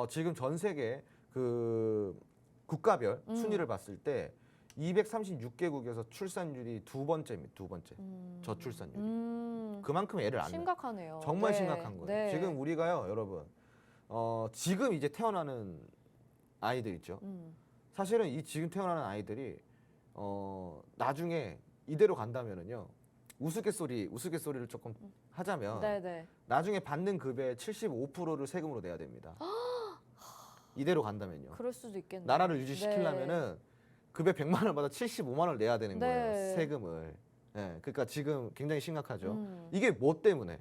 지금 전 세계 그 국가별 순위를 봤을 때 236개국에서 출산율이 두 번째입니다. 두 번째. 저출산율이. 그만큼 애를 안 낳아요. 심각하네요. 정말 네. 심각한 거예요. 네. 지금 우리가요, 여러분. 지금 이제 태어나는 아이들 있죠. 사실은 이 지금 태어나는 아이들이 나중에 이대로 간다면은요. 우스갯소리를 조금 하자면 네네. 나중에 받는 급여의 75%를 세금으로 내야 됩니다. 이대로 간다면요. 그럴 수도 있겠네요. 나라를 유지시키려면은 급여 100만 원마다 75만 원을 내야 되는 네. 거예요. 세금을. 예, 그러니까 지금 굉장히 심각하죠. 음. 이게 뭐 때문에?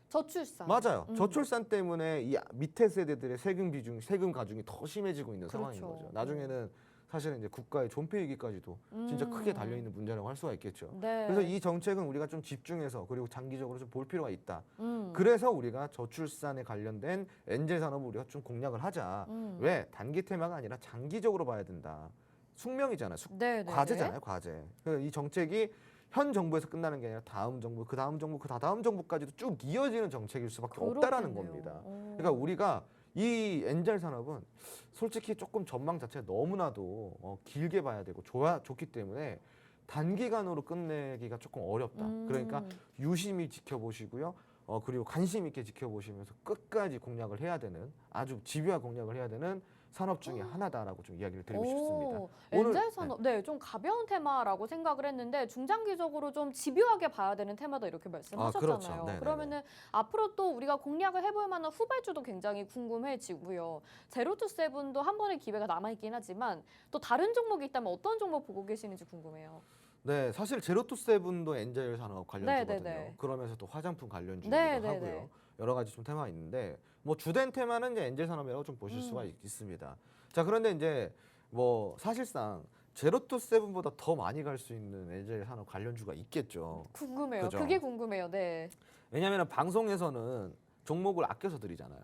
저출산. 맞아요. 저출산 때문에 이 밑에 세대들의 세금 가중이 더 심해지고 있는 그렇죠. 상황인 거죠. 나중에는 사실은 이제 국가의 존폐이기까지도 진짜 크게 달려 있는 문제라고 할 수가 있겠죠. 네. 그래서 이 정책은 우리가 좀 집중해서 그리고 장기적으로 좀 볼 필요가 있다. 음. 그래서 우리가 저출산에 관련된 엔젤 산업을 우리가 좀 공략을 하자. 왜? 단기 테마가 아니라 장기적으로 봐야 된다. 숙명이잖아요. 네, 네, 과제잖아요, 과제. 그래서 이 정책이 현 정부에서 끝나는 게 아니라 다음 정부, 그 다음 정부, 그 다다음 정부까지도 쭉 이어지는 정책일 수밖에 없다라는 그렇겠네요. 겁니다. 오. 그러니까 우리가 이 엔젤 산업은 솔직히 조금 전망 자체가 너무나도 길게 봐야 되고 좋기 때문에 단기간으로 끝내기가 조금 어렵다. 그러니까 유심히 지켜보시고요. 그리고 관심 있게 지켜보시면서 끝까지 공략을 해야 되는 아주 집요한 공략을 해야 되는 산업 중에 하나다라고 좀 이야기를 드리고 싶습니다. 엔젤 산업, 네, 좀 가벼운 테마라고 생각을 했는데 중장기적으로 좀 집요하게 봐야 되는 테마다 이렇게 말씀하셨잖아요. 그렇죠. 네네네. 그러면은 앞으로 또 우리가 공략을 해볼 만한 후발주도 굉장히 궁금해지고요. 제로투세븐도 한 번의 기회가 남아있긴 하지만 또 다른 종목이 있다면 어떤 종목 보고 계시는지 궁금해요. 네, 사실 제로투세븐도 엔젤 산업 관련주거든요. 네네네. 그러면서 또 화장품 관련주이기도 네네네. 하고요. 여러 가지 좀 테마가 있는데 뭐 주된 테마는 이제 엔젤 산업이라고 좀 보실 수가 있습니다. 자, 그런데 이제 뭐 사실상 제로투세븐보다 더 많이 갈 수 있는 엔젤 산업 관련주가 있겠죠. 궁금해요. 그죠? 그게 궁금해요. 네. 왜냐하면 방송에서는 종목을 아껴서 드리잖아요.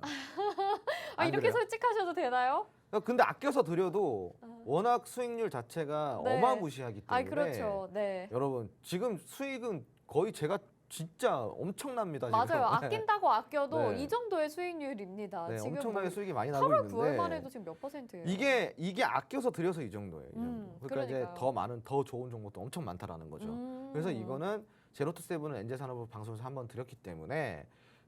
안 이렇게 그래요? 솔직하셔도 되나요? 근데 아껴서 드려도 워낙 수익률 자체가 네. 어마무시하기 때문에 그렇죠. 네. 여러분 지금 수익은 거의 제가 진짜 엄청납니다. 지금. 맞아요. 아낀다고 아껴도 네. 이 정도의 수익률입니다. 네, 지금 엄청나게 뭐 수익이 많이 나고 8월, 9월만 있는데 해도 지금 몇 %예요? 이게 아껴서 드려서 이 정도예요. 이 정도. 그러니까 그러니까요. 이제 더 많은 더 좋은 정보도 엄청 많다라는 거죠. 그래서 이거는 제로투세븐은 엔젤산업을 방송에서 한번 드렸기 때문에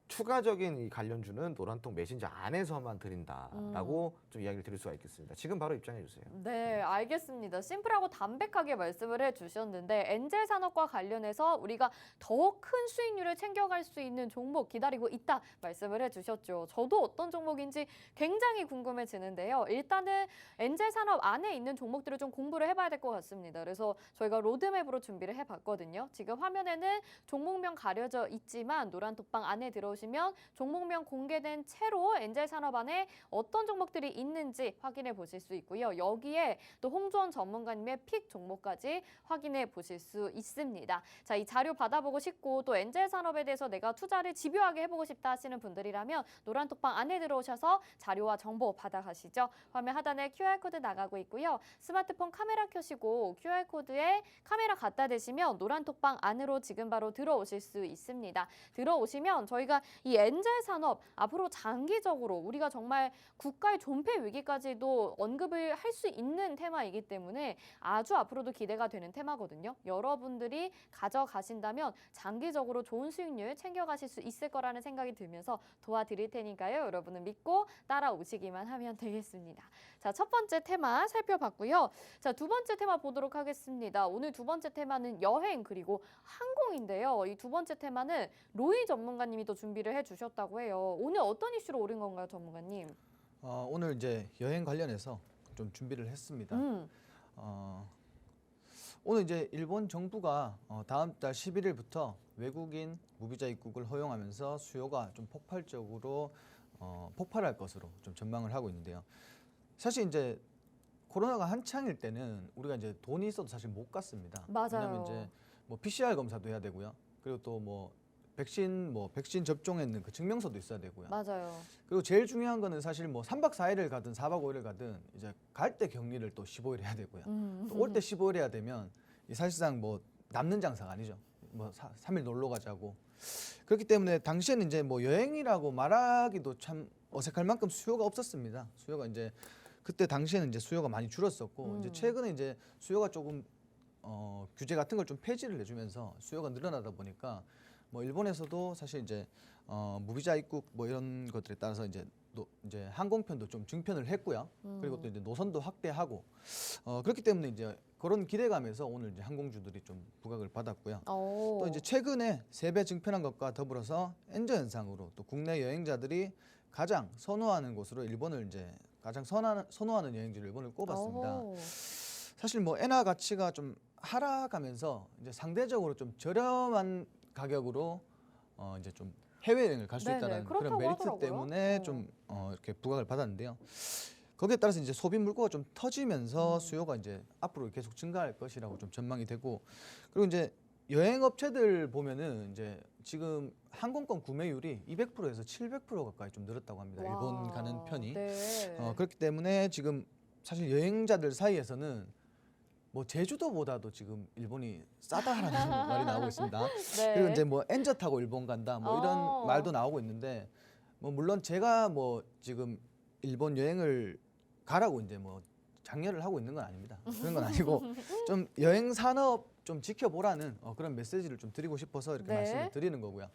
추가적인 이 관련주는 노란통 메신저 안에서만 드린다라고 좀 이야기를 드릴 수가 있겠습니다. 지금 바로 입장해 주세요. 네, 알겠습니다. 심플하고 담백하게 말씀을 해주셨는데 엔젤 산업과 관련해서 우리가 더 큰 수익률을 챙겨갈 수 있는 종목 기다리고 있다 말씀을 해주셨죠. 저도 어떤 종목인지 굉장히 궁금해지는데요. 일단은 엔젤 산업 안에 있는 종목들을 좀 공부를 해봐야 될 것 같습니다. 그래서 저희가 로드맵으로 준비를 해봤거든요. 지금 화면에는 종목명 가려져 있지만 노란톡방 안에 들어오시면 종목명 공개된 채로 엔젤 산업 안에 어떤 종목들이 있는지 확인해 보실 수 있고요. 여기에 또 홍주원 전문가님의 픽 종목까지 확인해 보실 수 있습니다. 자, 이 자료 받아보고 싶고 또 엔젤 산업에 대해서 내가 투자를 집요하게 해보고 싶다 하시는 분들이라면 노란톡방 안에 들어오셔서 자료와 정보 받아가시죠. 화면 하단에 QR코드 나가고 있고요. 스마트폰 카메라 켜시고 QR코드에 카메라 갖다 대시면 노란톡방 안으로 지금 바로 들어오실 수 있습니다. 들어오시면 저희가 이 엔젤 산업 앞으로 장기적으로 우리가 정말 국가의 존폐 위기까지도 언급을 할 수 있는 테마이기 때문에 아주 앞으로도 기대가 되는 테마거든요. 여러분들이 가져가신다면 장기적으로 좋은 수익률 챙겨가실 수 있을 거라는 생각이 들면서 도와드릴 테니까요. 여러분은 믿고 따라오시기만 하면 되겠습니다. 자, 첫 번째 테마 살펴봤고요. 자, 두 번째 테마 보도록 하겠습니다. 오늘 두 번째 테마는 여행 그리고 항공인데요. 이 두 번째 테마는 로이 전문가님이 또 준비를 해주셨다고 해요. 오늘 어떤 이슈로 오른 건가요, 전문가님? 오늘 이제 여행 관련해서 좀 준비를 했습니다. 오늘 이제 일본 정부가 다음 달 11일부터 외국인 무비자 입국을 허용하면서 수요가 좀 폭발적으로 폭발할 것으로 좀 전망을 하고 있는데요. 사실 이제 코로나가 한창일 때는 우리가 이제 돈이 있어도 사실 못 갔습니다. 맞아요. 왜냐면 이제 뭐 PCR 검사도 해야 되고요. 그리고 또 뭐 백신 접종했는 그 증명서도 있어야 되고요. 맞아요. 그리고 제일 중요한 거는 사실 뭐 3박 4일을 가든 4박 5일을 가든 이제 갈 때 격리를 또 15일 해야 되고요. 또 올 때 15일 해야 되면 이 사실상 뭐 남는 장사가 아니죠. 뭐 3일 놀러 가자고. 그렇기 때문에 당시에는 이제 뭐 여행이라고 말하기도 참 어색할 만큼 수요가 없었습니다. 수요가 이제 그때 당시에는 이제 수요가 많이 줄었었고 이제 최근에 이제 수요가 조금 규제 같은 걸 좀 폐지를 해주면서 수요가 늘어나다 보니까 뭐 일본에서도 사실 이제 무비자 입국 뭐 이런 것들에 따라서 이제 항공편도 좀 증편을 했고요. 그리고 또 이제 노선도 확대하고 그렇기 때문에 이제 그런 기대감에서 오늘 이제 항공주들이 좀 부각을 받았고요. 또 이제 최근에 3배 증편한 것과 더불어서 엔저 현상으로 또 국내 여행자들이 가장 선호하는 곳으로 일본을 이제 가장 선호하는 여행지로 일본을 꼽았습니다. 사실 뭐 엔화 가치가 좀 하락하면서 이제 상대적으로 좀 저렴한 가격으로 이제 좀 해외여행을 갈 수 네네, 있다는 그렇다고 그런 메리트 하더라고요. 때문에 좀 이렇게 부각을 받았는데요. 거기에 따라서 이제 소비 물꼬가 좀 터지면서 수요가 이제 앞으로 계속 증가할 것이라고 좀 전망이 되고 그리고 이제 여행 업체들 보면은 이제 지금 항공권 구매율이 200%에서 700% 가까이 좀 늘었다고 합니다. 와, 일본 가는 편이. 네. 그렇기 때문에 지금 사실 여행자들 사이에서는 뭐 제주도보다도 지금 일본이 싸다라는 말이 나오고 있습니다. 네. 그리고 이제 뭐 엔저 타고 일본 간다 뭐 이런 말도 나오고 있는데 뭐 물론 제가 뭐 지금 일본 여행을 가라고 이제 뭐 장려를 하고 있는 건 아닙니다. 그런 건 아니고 좀 여행 산업 좀 지켜보라는 그런 메시지를 좀 드리고 싶어서 이렇게 네. 말씀을 드리는 거고요.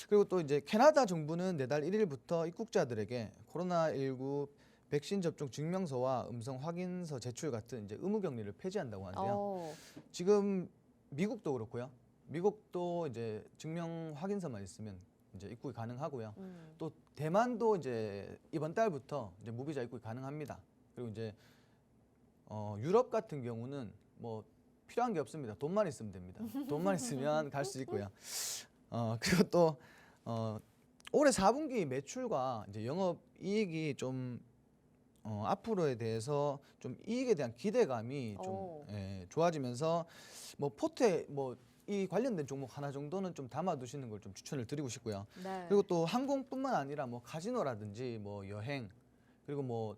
그리고 또 이제 캐나다 정부는 내달 1일부터 입국자들에게 코로나19 백신 접종 증명서와 음성 확인서 제출 같은 이제 의무 격리를 폐지한다고 하는데요. 지금 미국도 그렇고요. 미국도 이제 증명 확인서만 있으면 이제 입국이 가능하고요. 또 대만도 이제 이번 달부터 이제 무비자 입국이 가능합니다. 그리고 이제 유럽 같은 경우는 뭐 필요한 게 없습니다. 돈만 있으면 됩니다. 돈만 있으면 갈 수 있고요. 그리고 또 올해 4분기 매출과 이제 영업 이익이 좀 앞으로에 대해서 좀 이익에 대한 기대감이 좀 좋아지면서 뭐 포트에 뭐 이 관련된 종목 하나 정도는 좀 담아두시는 걸 좀 추천을 드리고 싶고요. 네. 그리고 또 항공뿐만 아니라 뭐 카지노라든지 뭐 여행 그리고 뭐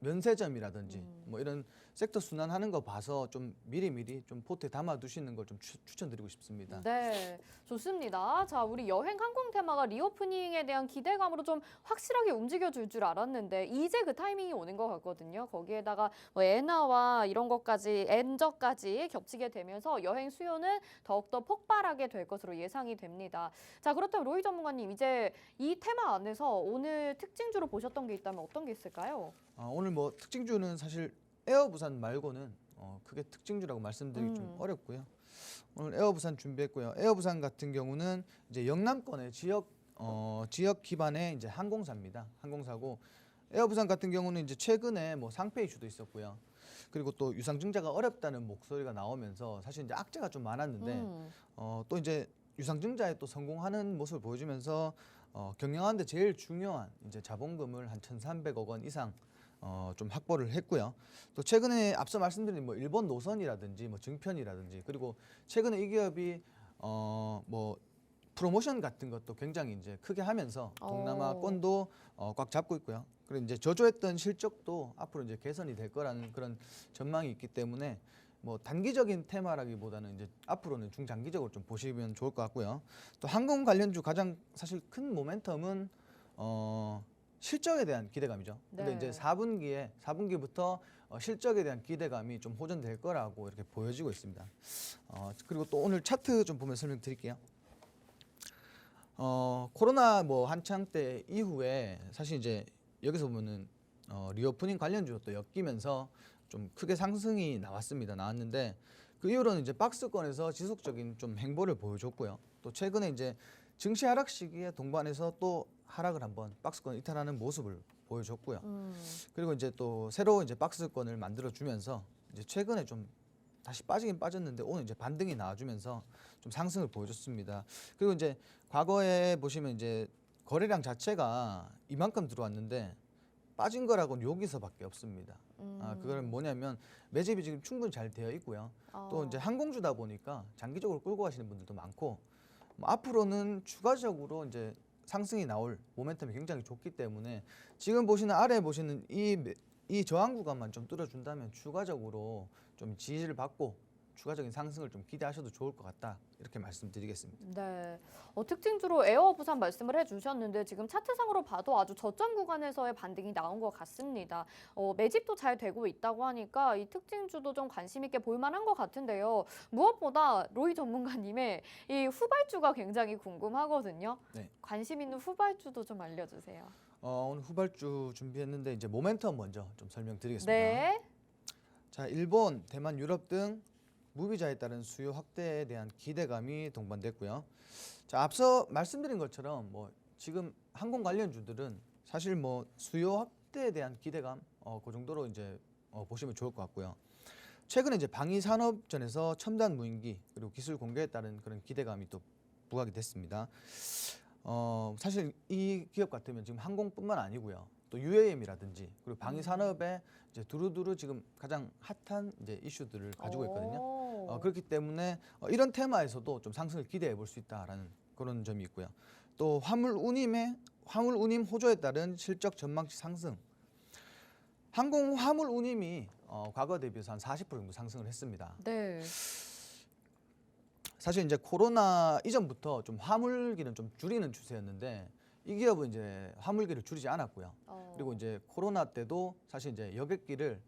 면세점이라든지 뭐 이런 섹터 순환하는 거 봐서 좀 미리미리 좀 포트에 담아 두시는 걸 좀 추천드리고 싶습니다. 네, 좋습니다. 자, 우리 여행 항공 테마가 리오프닝에 대한 기대감으로 좀 확실하게 움직여줄 줄 알았는데 이제 그 타이밍이 오는 것 같거든요. 거기에다가 뭐 엔화와 이런 것까지, 엔저까지 겹치게 되면서 여행 수요는 더욱더 폭발하게 될 것으로 예상이 됩니다. 자, 그렇다면 로이 전문가님, 이제 이 테마 안에서 오늘 특징주로 보셨던 게 있다면 어떤 게 있을까요? 오늘 뭐 특징주는 사실 에어부산 말고는 크게 특징주라고 말씀드리기 좀 어렵고요. 오늘 에어부산 준비했고요. 에어부산 같은 경우는 이제 영남권의 지역 기반의 이제 항공사입니다. 항공사고 에어부산 같은 경우는 이제 최근에 뭐 상폐 이슈도 있었고요. 그리고 또 유상증자가 어렵다는 목소리가 나오면서 사실 이제 악재가 좀 많았는데 또 이제 유상증자에 또 성공하는 모습을 보여주면서 경영하는데 제일 중요한 이제 자본금을 한 1,300억 원 이상 좀 확보를 했고요. 또 최근에 앞서 말씀드린 뭐 일본 노선이라든지 뭐 증편이라든지 그리고 최근에 이 기업이 뭐 프로모션 같은 것도 굉장히 이제 크게 하면서 동남아권도 꽉 잡고 있고요. 그리고 이제 저조했던 실적도 앞으로 이제 개선이 될 거라는 그런 전망이 있기 때문에 뭐 단기적인 테마라기보다는 이제 앞으로는 중장기적으로 좀 보시면 좋을 것 같고요. 또 항공 관련주 가장 사실 큰 모멘텀은 실적에 대한 기대감이죠. 근데 네. 이제 4분기부터 실적에 대한 기대감이 좀 호전될 거라고 이렇게 보여지고 있습니다. 그리고 또 오늘 차트 좀 보면 설명드릴게요. 코로나 뭐 한창 때 이후에 사실 이제 여기서 보면은 리오프닝 관련주로 또 엮이면서 좀 크게 상승이 나왔는데 그 이후로는 이제 박스권에서 지속적인 좀 행보를 보여줬고요. 또 최근에 이제 증시 하락 시기에 동반해서 또 하락을 한번 박스권 이탈하는 모습을 보여줬고요. 그리고 이제 또 새로 이제 박스권을 만들어 주면서 이제 최근에 좀 다시 빠지긴 빠졌는데 오늘 이제 반등이 나와주면서 좀 상승을 보여줬습니다. 그리고 이제 과거에 보시면 이제 거래량 자체가 이만큼 들어왔는데 빠진 거라고는 여기서밖에 없습니다. 그거는 뭐냐면 매집이 지금 충분히 잘 되어 있고요. 또 이제 항공주다 보니까 장기적으로 끌고 가시는 분들도 많고 뭐 앞으로는 추가적으로 이제 상승이 나올 모멘텀이 굉장히 좋기 때문에 지금 보시는 아래 보시는 이 저항 구간만 좀 뚫어준다면 추가적으로 좀 지지를 받고 추가적인 상승을 좀 기대하셔도 좋을 것 같다 이렇게 말씀드리겠습니다. 네, 특징주로 에어 부산 말씀을 해주셨는데 지금 차트상으로 봐도 아주 저점 구간에서의 반등이 나온 것 같습니다. 매집도 잘 되고 있다고 하니까 이 특징주도 좀 관심 있게 볼 만한 것 같은데요. 무엇보다 로이 전문가님의 이 후발주가 굉장히 궁금하거든요. 네. 관심 있는 후발주도 좀 알려주세요. 오늘 후발주 준비했는데 이제 모멘텀 먼저 좀 설명드리겠습니다. 네. 자, 일본, 대만, 유럽 등 무비자에 따른 수요 확대에 대한 기대감이 동반됐고요. 자, 앞서 말씀드린 것처럼 뭐 지금 항공 관련주들은 사실 뭐 수요 확대에 대한 기대감 그 정도로 이제 보시면 좋을 것 같고요. 최근에 이제 방위 산업전에서 첨단 무인기 그리고 기술 공개에 따른 그런 기대감이 또 부각이 됐습니다. 사실 이 기업 같으면 지금 항공뿐만 아니고요. 또 UAM이라든지 그리고 방위 산업에 이제 두루두루 지금 가장 핫한 이제 이슈들을 가지고 있거든요. 그렇기 때문에 이런 테마에서도 좀 상승을 기대해 볼 수 있다라는 그런 점이 있고요. 또 화물 운임 호조에 따른 실적 전망치 상승. 항공 화물 운임이 과거 대비해서 한 40% 정도 상승을 했습니다. 네. 사실 이제 코로나 이전부터 좀 화물기는 좀 줄이는 추세였는데 이 기업은 이제 화물기를 줄이지 않았고요. 그리고 이제 코로나 때도 사실 이제 여객기를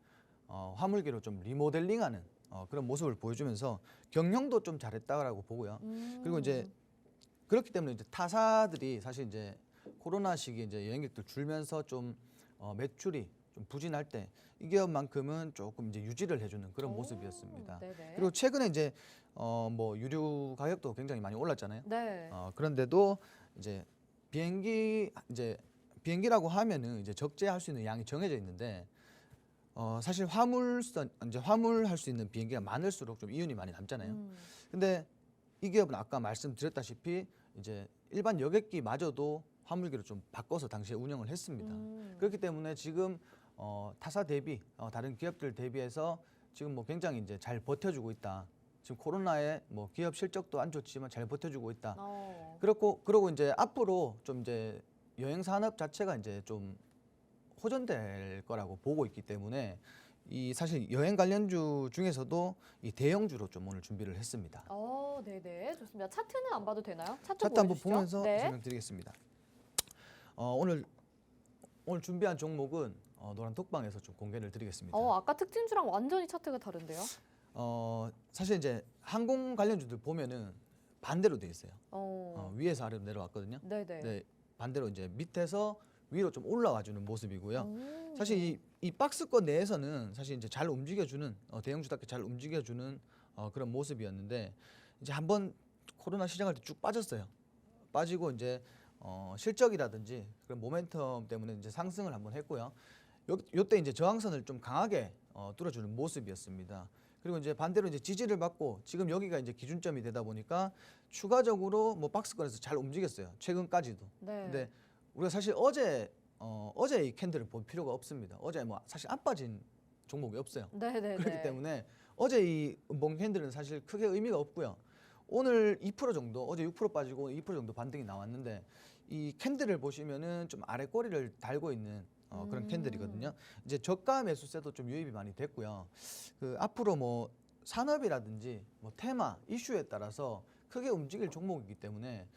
화물기로 좀 리모델링하는 그런 모습을 보여주면서 경영도 좀 잘했다라고 보고요. 그리고 이제 그렇기 때문에 이제 타사들이 사실 이제 코로나 시기에 이제 여행객들 줄면서 좀 매출이 좀 부진할 때 이 기업만큼은 조금 이제 유지를 해주는 그런 모습이었습니다. 네네. 그리고 최근에 이제 뭐 유류 가격도 굉장히 많이 올랐잖아요. 네. 그런데도 이제 비행기라고 하면은 이제 적재할 수 있는 양이 정해져 있는데 사실 화물할 수 있는 비행기가 많을수록 좀 이윤이 많이 남잖아요. 근데 이 기업은 아까 말씀드렸다시피 이제 일반 여객기마저도 화물기로 좀 바꿔서 당시에 운영을 했습니다. 그렇기 때문에 지금 타사 대비 다른 기업들 대비해서 지금 뭐 굉장히 이제 잘 버텨주고 있다. 지금 코로나에 뭐 기업 실적도 안 좋지만 잘 버텨주고 있다. 그리고 이제 앞으로 좀 이제 여행 산업 자체가 이제 좀 호전될 거라고 보고 있기 때문에 이 사실 여행 관련주 중에서도 이 대형주로 좀 오늘 준비를 했습니다. 네네. 좋습니다. 차트는 안 봐도 되나요? 차트 한번 보여주시죠. 보면서 네. 설명드리겠습니다. 오늘 준비한 종목은 노란 톡방에서 좀 공개를 드리겠습니다. 아까 특징주랑 완전히 차트가 다른데요. 사실 이제 항공 관련주들 보면은 반대로 돼 있어요. 위에서 아래로 내려왔거든요. 네네. 네, 반대로 이제 밑에서 위로 좀 올라와주는 모습이고요. 사실 이 박스권 내에서는 사실 이제 잘 움직여주는 대형주답게 잘 움직여주는 그런 모습이었는데 이제 한번 코로나 시작할 때 쭉 빠졌어요. 빠지고 이제 실적이라든지 그런 모멘텀 때문에 이제 상승을 한번 했고요. 요때 이제 저항선을 좀 강하게 뚫어주는 모습이었습니다. 그리고 이제 반대로 이제 지지를 받고 지금 여기가 이제 기준점이 되다 보니까 추가적으로 뭐 박스권에서 잘 움직였어요. 최근까지도. 네. 근데 우리가 사실 어제 이 캔들을 볼 필요가 없습니다. 어제 뭐 사실 안 빠진 종목이 없어요. 네네네. 그렇기 때문에 어제 이 음봉 캔들은 사실 크게 의미가 없고요. 오늘 2% 정도, 어제 6% 빠지고 2% 정도 반등이 나왔는데 이 캔들을 보시면은 좀 아래 꼬리를 달고 있는 그런 캔들이거든요. 이제 저가 매수세도 좀 유입이 많이 됐고요. 그 앞으로 뭐 산업이라든지 뭐 테마, 이슈에 따라서 크게 움직일 종목이기 때문에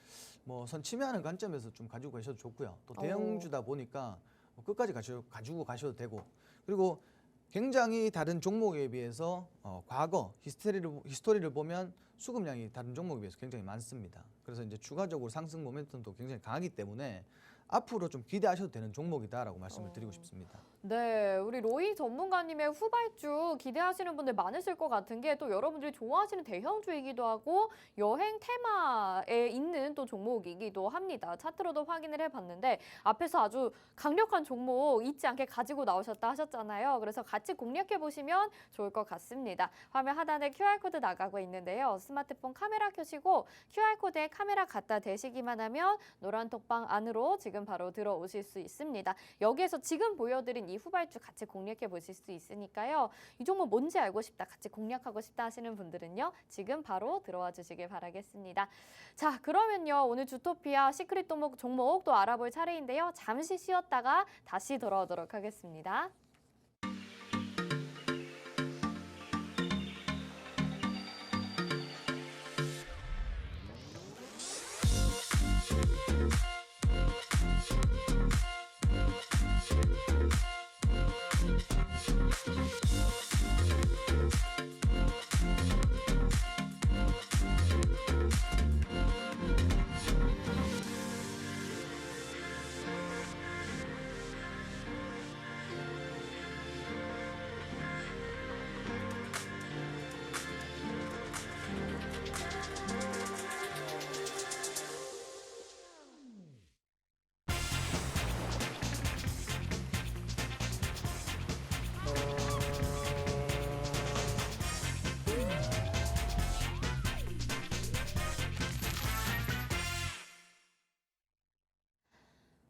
뭐 선침해하는 관점에서 좀 가지고 가셔도 좋고요. 또 대형주다 보니까 뭐 끝까지 가지고 가셔도 되고 그리고 굉장히 다른 종목에 비해서 과거 히스토리를 보면 수급량이 다른 종목에 비해서 굉장히 많습니다. 그래서 이제 추가적으로 상승 모멘텀도 굉장히 강하기 때문에 앞으로 좀 기대하셔도 되는 종목이다라고 말씀을 드리고 싶습니다. 네, 우리 로이 전문가님의 후발주 기대하시는 분들 많으실 것 같은 게 또 여러분들이 좋아하시는 대형주이기도 하고 여행 테마에 있는 또 종목이기도 합니다. 차트로도 확인을 해봤는데 앞에서 아주 강력한 종목 잊지 않게 가지고 나오셨다 하셨잖아요. 그래서 같이 공략해 보시면 좋을 것 같습니다. 화면 하단에 QR코드 나가고 있는데요. 스마트폰 카메라 켜시고 QR코드에 카메라 갖다 대시기만 하면 노란 톡방 안으로 지금 바로 들어오실 수 있습니다. 여기에서 지금 보여드린 이 후발주 같이 공략해 보실 수 있으니까요. 이 종목 뭔지 알고 싶다, 같이 공략하고 싶다 하시는 분들은요. 지금 바로 들어와 주시길 바라겠습니다. 자, 그러면요. 오늘 주토피아 시크릿 종목 또 알아볼 차례인데요. 잠시 쉬었다가 다시 돌아오도록 하겠습니다.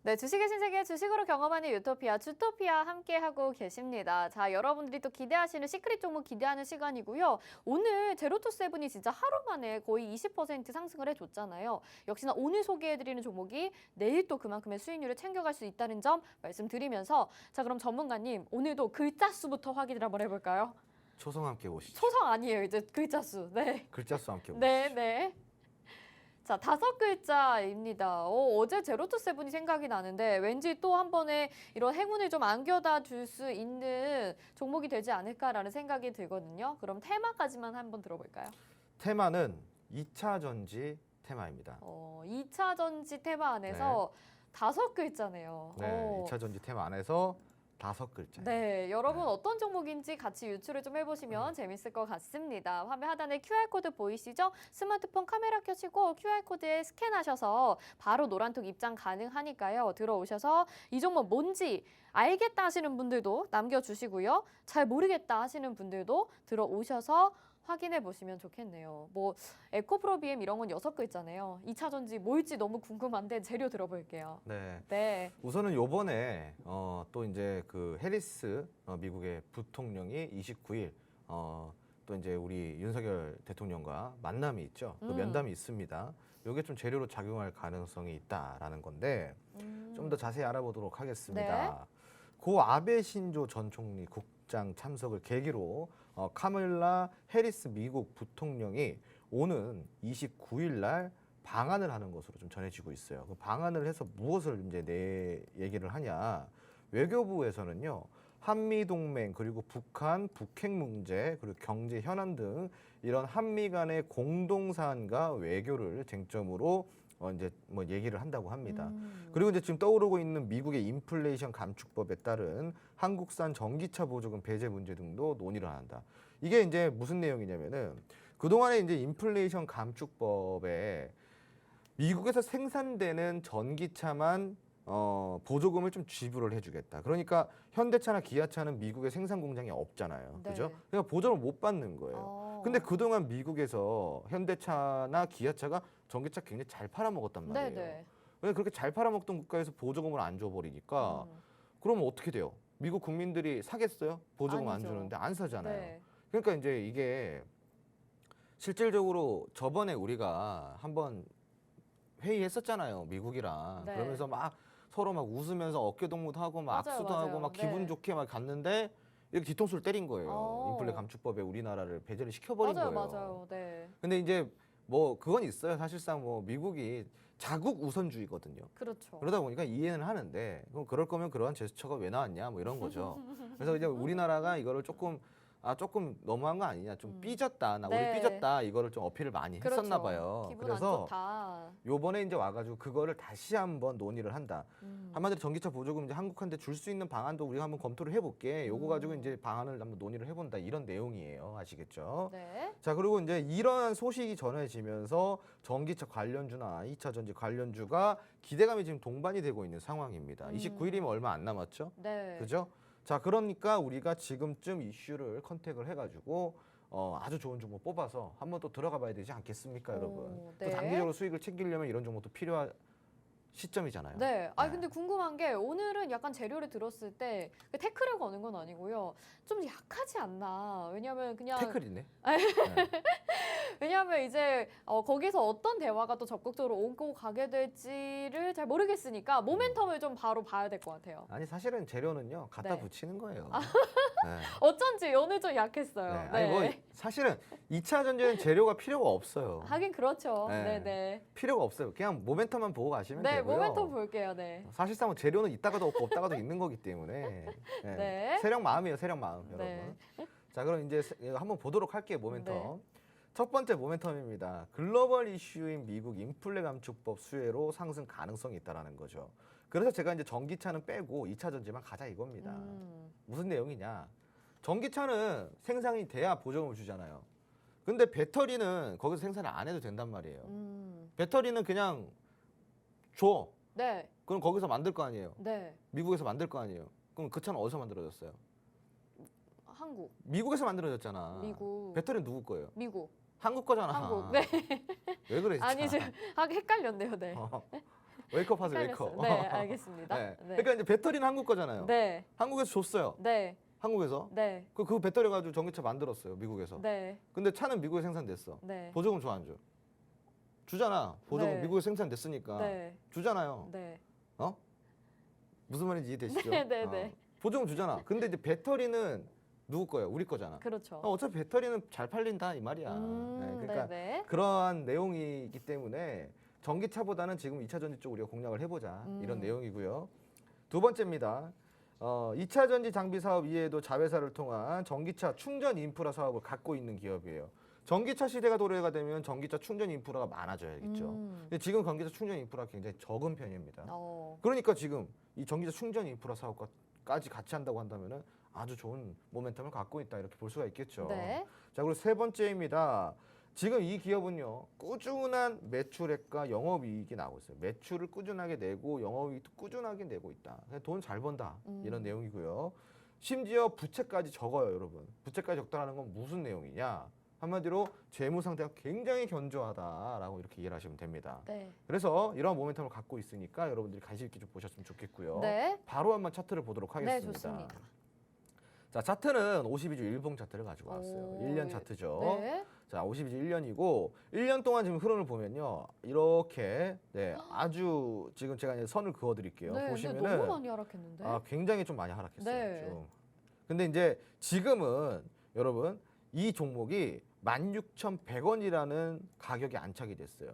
네, 주식의 신세계 주식으로 경험하는 유토피아, 주토피아 함께하고 계십니다. 자, 여러분들이 또 기대하시는 시크릿 종목 기대하는 시간이고요. 오늘 제로투세븐이 진짜 하루 만에 거의 20% 상승을 해줬잖아요. 역시나 오늘 소개해드리는 종목이 내일 또 그만큼의 수익률을 챙겨갈 수 있다는 점 말씀드리면서 자, 그럼 전문가님 오늘도 글자 수부터 확인을 한번 해볼까요? 초성 함께 보시죠. 초성 아니에요, 이제 글자 수. 네. 글자 수 함께 보시죠. 네, 네. 자, 5글자입니다. 어제 제로투세븐이 생각이 나는데 왠지 또 한 번에 이런 행운을 좀 안겨다 줄 수 있는 종목이 되지 않을까라는 생각이 들거든요. 그럼 테마까지만 한번 들어볼까요? 테마는 2차 전지 테마입니다. 2차 전지 테마 안에서 5글자네요. 네, 2차 전지 테마 안에서 5글자. 네, 여러분 네. 어떤 종목인지 같이 유추를 좀 해보시면 재밌을 것 같습니다. 화면 하단에 QR코드 보이시죠? 스마트폰 카메라 켜시고 QR코드에 스캔하셔서 바로 노란톡 입장 가능하니까요. 들어오셔서 이 종목 뭔지 알겠다 하시는 분들도 남겨주시고요. 잘 모르겠다 하시는 분들도 들어오셔서 확인해 보시면 좋겠네요. 뭐 에코프로 BM 이런 건 6글자네요. 2차 전지 뭘지 너무 궁금한데 재료 들어볼게요. 네. 네. 우선은 요번에 또 이제 그 해리스 미국의 부통령이 29일 또 이제 우리 윤석열 대통령과 만남이 있죠. 그 면담이 있습니다. 요게 좀 재료로 작용할 가능성이 있다라는 건데 좀 더 자세히 알아보도록 하겠습니다. 고 아베 신조 전 총리 입장 참석을 계기로 카멀라 해리스 미국 부통령이 오는 29일 날 방한을 하는 것으로 좀 전해지고 있어요. 그 방한을 해서 무엇을 이제 얘기를 하냐? 외교부에서는요. 한미 동맹 그리고 북한 북핵 문제 그리고 경제 현안 등 이런 한미 간의 공동 사안과 외교를 쟁점으로 이제 뭐 얘기를 한다고 합니다. 그리고 이제 지금 떠오르고 있는 미국의 인플레이션 감축법에 따른 한국산 전기차 보조금 배제 문제 등도 논의를 한다. 이게 이제 무슨 내용이냐면은 그동안에 이제 인플레이션 감축법에 미국에서 생산되는 전기차만 보조금을 좀 지불을 해주겠다. 그러니까 현대차나 기아차는 미국에 생산 공장이 없잖아요. 네. 그죠? 그러니까 보조를 못 받는 거예요. 근데 그동안 미국에서 현대차나 기아차가 전기차 굉장히 잘 팔아먹었단 말이에요. 네네. 왜 그렇게 잘 팔아먹던 국가에서 보조금을 안 줘버리니까 그러면 어떻게 돼요? 미국 국민들이 사겠어요? 보조금 안 아니죠. 주는데 안 사잖아요. 네. 그러니까 이제 이게 실질적으로 저번에 우리가 한번 회의했었잖아요, 미국이랑. 네. 그러면서 막 서로 막 웃으면서 어깨동무도 하고 막 맞아요, 악수도 하고 맞아요. 막 기분 네. 좋게 막 갔는데 이렇게 뒤통수를 때린 거예요. 인플레 감축법에 우리나라를 배제를 시켜버린 맞아요, 거예요. 맞아요. 네. 근데 이제 뭐 그건 있어요. 사실상 뭐 미국이 자국 우선주의거든요. 그렇죠. 그러다 보니까 이해는 하는데 그럼 그럴 거면 그러한 제스처가 왜 나왔냐 뭐 이런 거죠. 그래서 이제 우리나라가 이거를 조금 너무한 거 아니냐, 좀 삐졌다, 나 네. 우리 삐졌다 이거를 좀 어필을 많이 그렇죠. 했었나 봐요. 기분 그래서 안 좋다. 요번에 이제 와가지고 그거를 다시 한번 논의를 한다. 한마디로 전기차 보조금 이제 한국한테 줄 수 있는 방안도 우리가 한번 검토를 해볼게. 요거 가지고 이제 방안을 한번 논의를 해본다 이런 내용이에요. 아시겠죠? 네. 자, 그리고 이제 이러한 소식이 전해지면서 전기차 관련주나 2차 전지 관련주가 기대감이 지금 동반이 되고 있는 상황입니다. 29일이면 얼마 안 남았죠? 네. 그죠? 자, 그러니까 우리가 지금쯤 이슈를 컨택을 해가지고 아주 좋은 종목 뽑아서 한번 또 들어가 봐야 되지 않겠습니까, 여러분? 네. 또 단기적으로 수익을 챙기려면 이런 종목도 필요한 시점이잖아요. 네. 네. 근데 궁금한 게 오늘은 약간 재료를 들었을 때 태클을 거는 건 아니고요. 좀 약하지 않나. 왜냐면 그냥 태클이네. 왜냐하면 이제 거기서 어떤 대화가 또 적극적으로 오고 가게 될지를 잘 모르겠으니까 모멘텀을 좀 바로 봐야 될 것 같아요. 아니 사실은 재료는요 갖다 네. 붙이는 거예요. 네. 어쩐지 오늘 좀 약했어요. 네. 네. 아니 뭐 사실은 2차 전지는 재료가 필요가 없어요. 하긴 그렇죠. 네. 네, 네. 필요가 없어요. 그냥 모멘텀만 보고 가시면 네, 되고요. 모멘텀 볼게요. 네. 사실상 재료는 있다가도 없고 없다가도 있는 거기 때문에 네. 네. 세력 마음이에요, 세력 마음, 네. 여러분. 자, 그럼 이제 한번 보도록 할게요, 모멘텀. 네. 첫 번째 모멘텀입니다. 글로벌 이슈인 미국 인플레 감축법 수혜로 상승 가능성이 있다라는 거죠. 그래서 제가 이제 전기차는 빼고 2차 전지만 가자 이겁니다. 무슨 내용이냐? 전기차는 생산이 돼야 보조금을 주잖아요. 근데 배터리는 거기서 생산을 안 해도 된단 말이에요. 배터리는 그냥 줘. 네. 그럼 거기서 만들 거 아니에요. 네. 미국에서 만들 거 아니에요. 그럼 그 차는 어디서 만들어졌어요? 한국. 미국에서 만들어졌잖아. 미국. 배터리는 누구 거예요? 미국. 한국 거잖아. 한국. 네. 왜 그래? 진짜? 아니 지금 헷갈렸네요. 네. 웨이크업 하세요, 헷갈렸어요. 웨이크업. 네, 알겠습니다. 네. 네. 그러니까 이제 배터리는 한국 거잖아요. 네. 한국에서 줬어요. 네. 한국에서. 네. 그 배터리 가지고 전기차 만들었어요, 미국에서. 네. 근데 차는 미국에 생산됐어. 네. 보조금 줘, 안 줘? 주잖아. 보조금 네. 미국에 생산됐으니까. 네. 주잖아요. 네. 무슨 말인지 이해되시죠? 네, 네, 네. 보조금 주잖아. 근데 이제 배터리는 누구 거예요? 우리 거잖아. 그렇죠. 어차피 배터리는 잘 팔린다 이 말이야. 네, 그러니까 네. 그러한 내용이기 때문에 전기차보다는 지금 2차 전지 쪽 우리가 공략을 해보자 이런 내용이고요. 두 번째입니다. 2차 전지 장비 사업 이외에도 자회사를 통한 전기차 충전 인프라 사업을 갖고 있는 기업이에요. 전기차 시대가 도래가 되면 전기차 충전 인프라가 많아져야겠죠. 근데 지금 전기차 충전 인프라가 굉장히 적은 편입니다. 그러니까 지금 이 전기차 충전 인프라 사업까지 같이 한다고 한다면은 아주 좋은 모멘텀을 갖고 있다 이렇게 볼 수가 있겠죠. 네. 자, 그리고 세 번째입니다. 지금 이 기업은요 꾸준한 매출액과 영업이익이 나오고 있어요. 매출을 꾸준하게 내고 영업이익도 꾸준하게 내고 있다. 돈 잘 번다 이런 내용이고요. 심지어 부채까지 적어요, 여러분. 부채까지 적다라는 건 무슨 내용이냐? 한마디로 재무 상태가 굉장히 견조하다라고 이렇게 이해를 하시면 됩니다. 네. 그래서 이런 모멘텀을 갖고 있으니까 여러분들이 관심 있게 좀 보셨으면 좋겠고요. 네. 바로 한번 차트를 보도록 하겠습니다. 네, 좋습니다. 자, 차트는 52주 일봉 차트를 가지고 왔어요. 오, 1년 차트죠. 네. 자, 52주 1년이고 1년 동안 지금 흐름을 보면요. 이렇게 아주 지금 제가 이제 선을 그어 드릴게요. 네, 근데 보시면은 너무 많이 하락했는데. 굉장히 좀 많이 하락했어요. 네. 좀. 근데 이제 지금은 여러분 이 종목이 16,100원이라는 가격이 안착이 됐어요.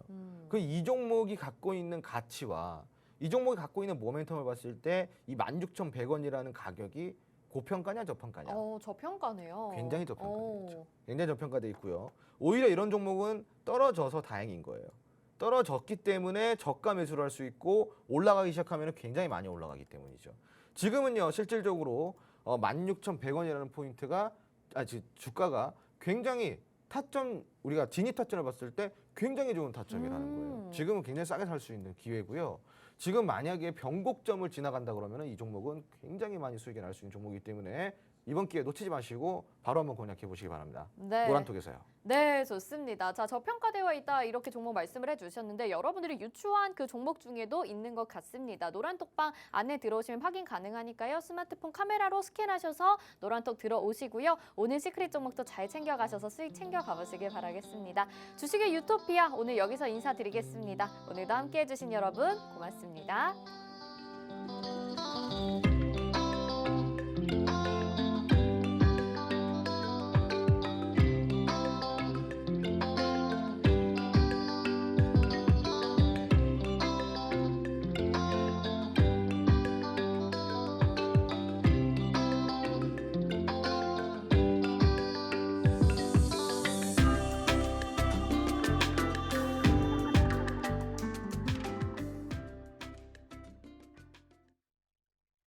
그 이 종목이 갖고 있는 가치와 이 종목이 갖고 있는 모멘텀을 봤을 때 이 16,100원이라는 가격이 고평가냐 저평가냐? 저평가네요. 굉장히 저평가돼 있죠. 굉장히 저평가돼 있고요. 오히려 이런 종목은 떨어져서 다행인 거예요. 떨어졌기 때문에 저가 매수를 할 수 있고 올라가기 시작하면 굉장히 많이 올라가기 때문이죠. 지금은요 실질적으로 16,100원이라는 포인트가 주가가 굉장히 타점 우리가 진입 타점을 봤을 때 굉장히 좋은 타점이라는 거예요. 지금은 굉장히 싸게 살 수 있는 기회고요. 지금 만약에 변곡점을 지나간다 그러면 이 종목은 굉장히 많이 수익이 날 수 있는 종목이기 때문에 이번 기회 놓치지 마시고 바로 한번 공략해 보시기 바랍니다. 네. 노란톡에서요. 네, 좋습니다. 자, 저평가되어 있다 이렇게 종목 말씀을 해주셨는데 여러분들이 유추한 그 종목 중에도 있는 것 같습니다. 노란톡방 안에 들어오시면 확인 가능하니까요. 스마트폰 카메라로 스캔하셔서 노란톡 들어오시고요. 오늘 시크릿 종목도 잘 챙겨가셔서 수익 챙겨가 보시길 바라겠습니다. 주식의 유토피아 오늘 여기서 인사드리겠습니다. 오늘도 함께해 주신 여러분 고맙습니다.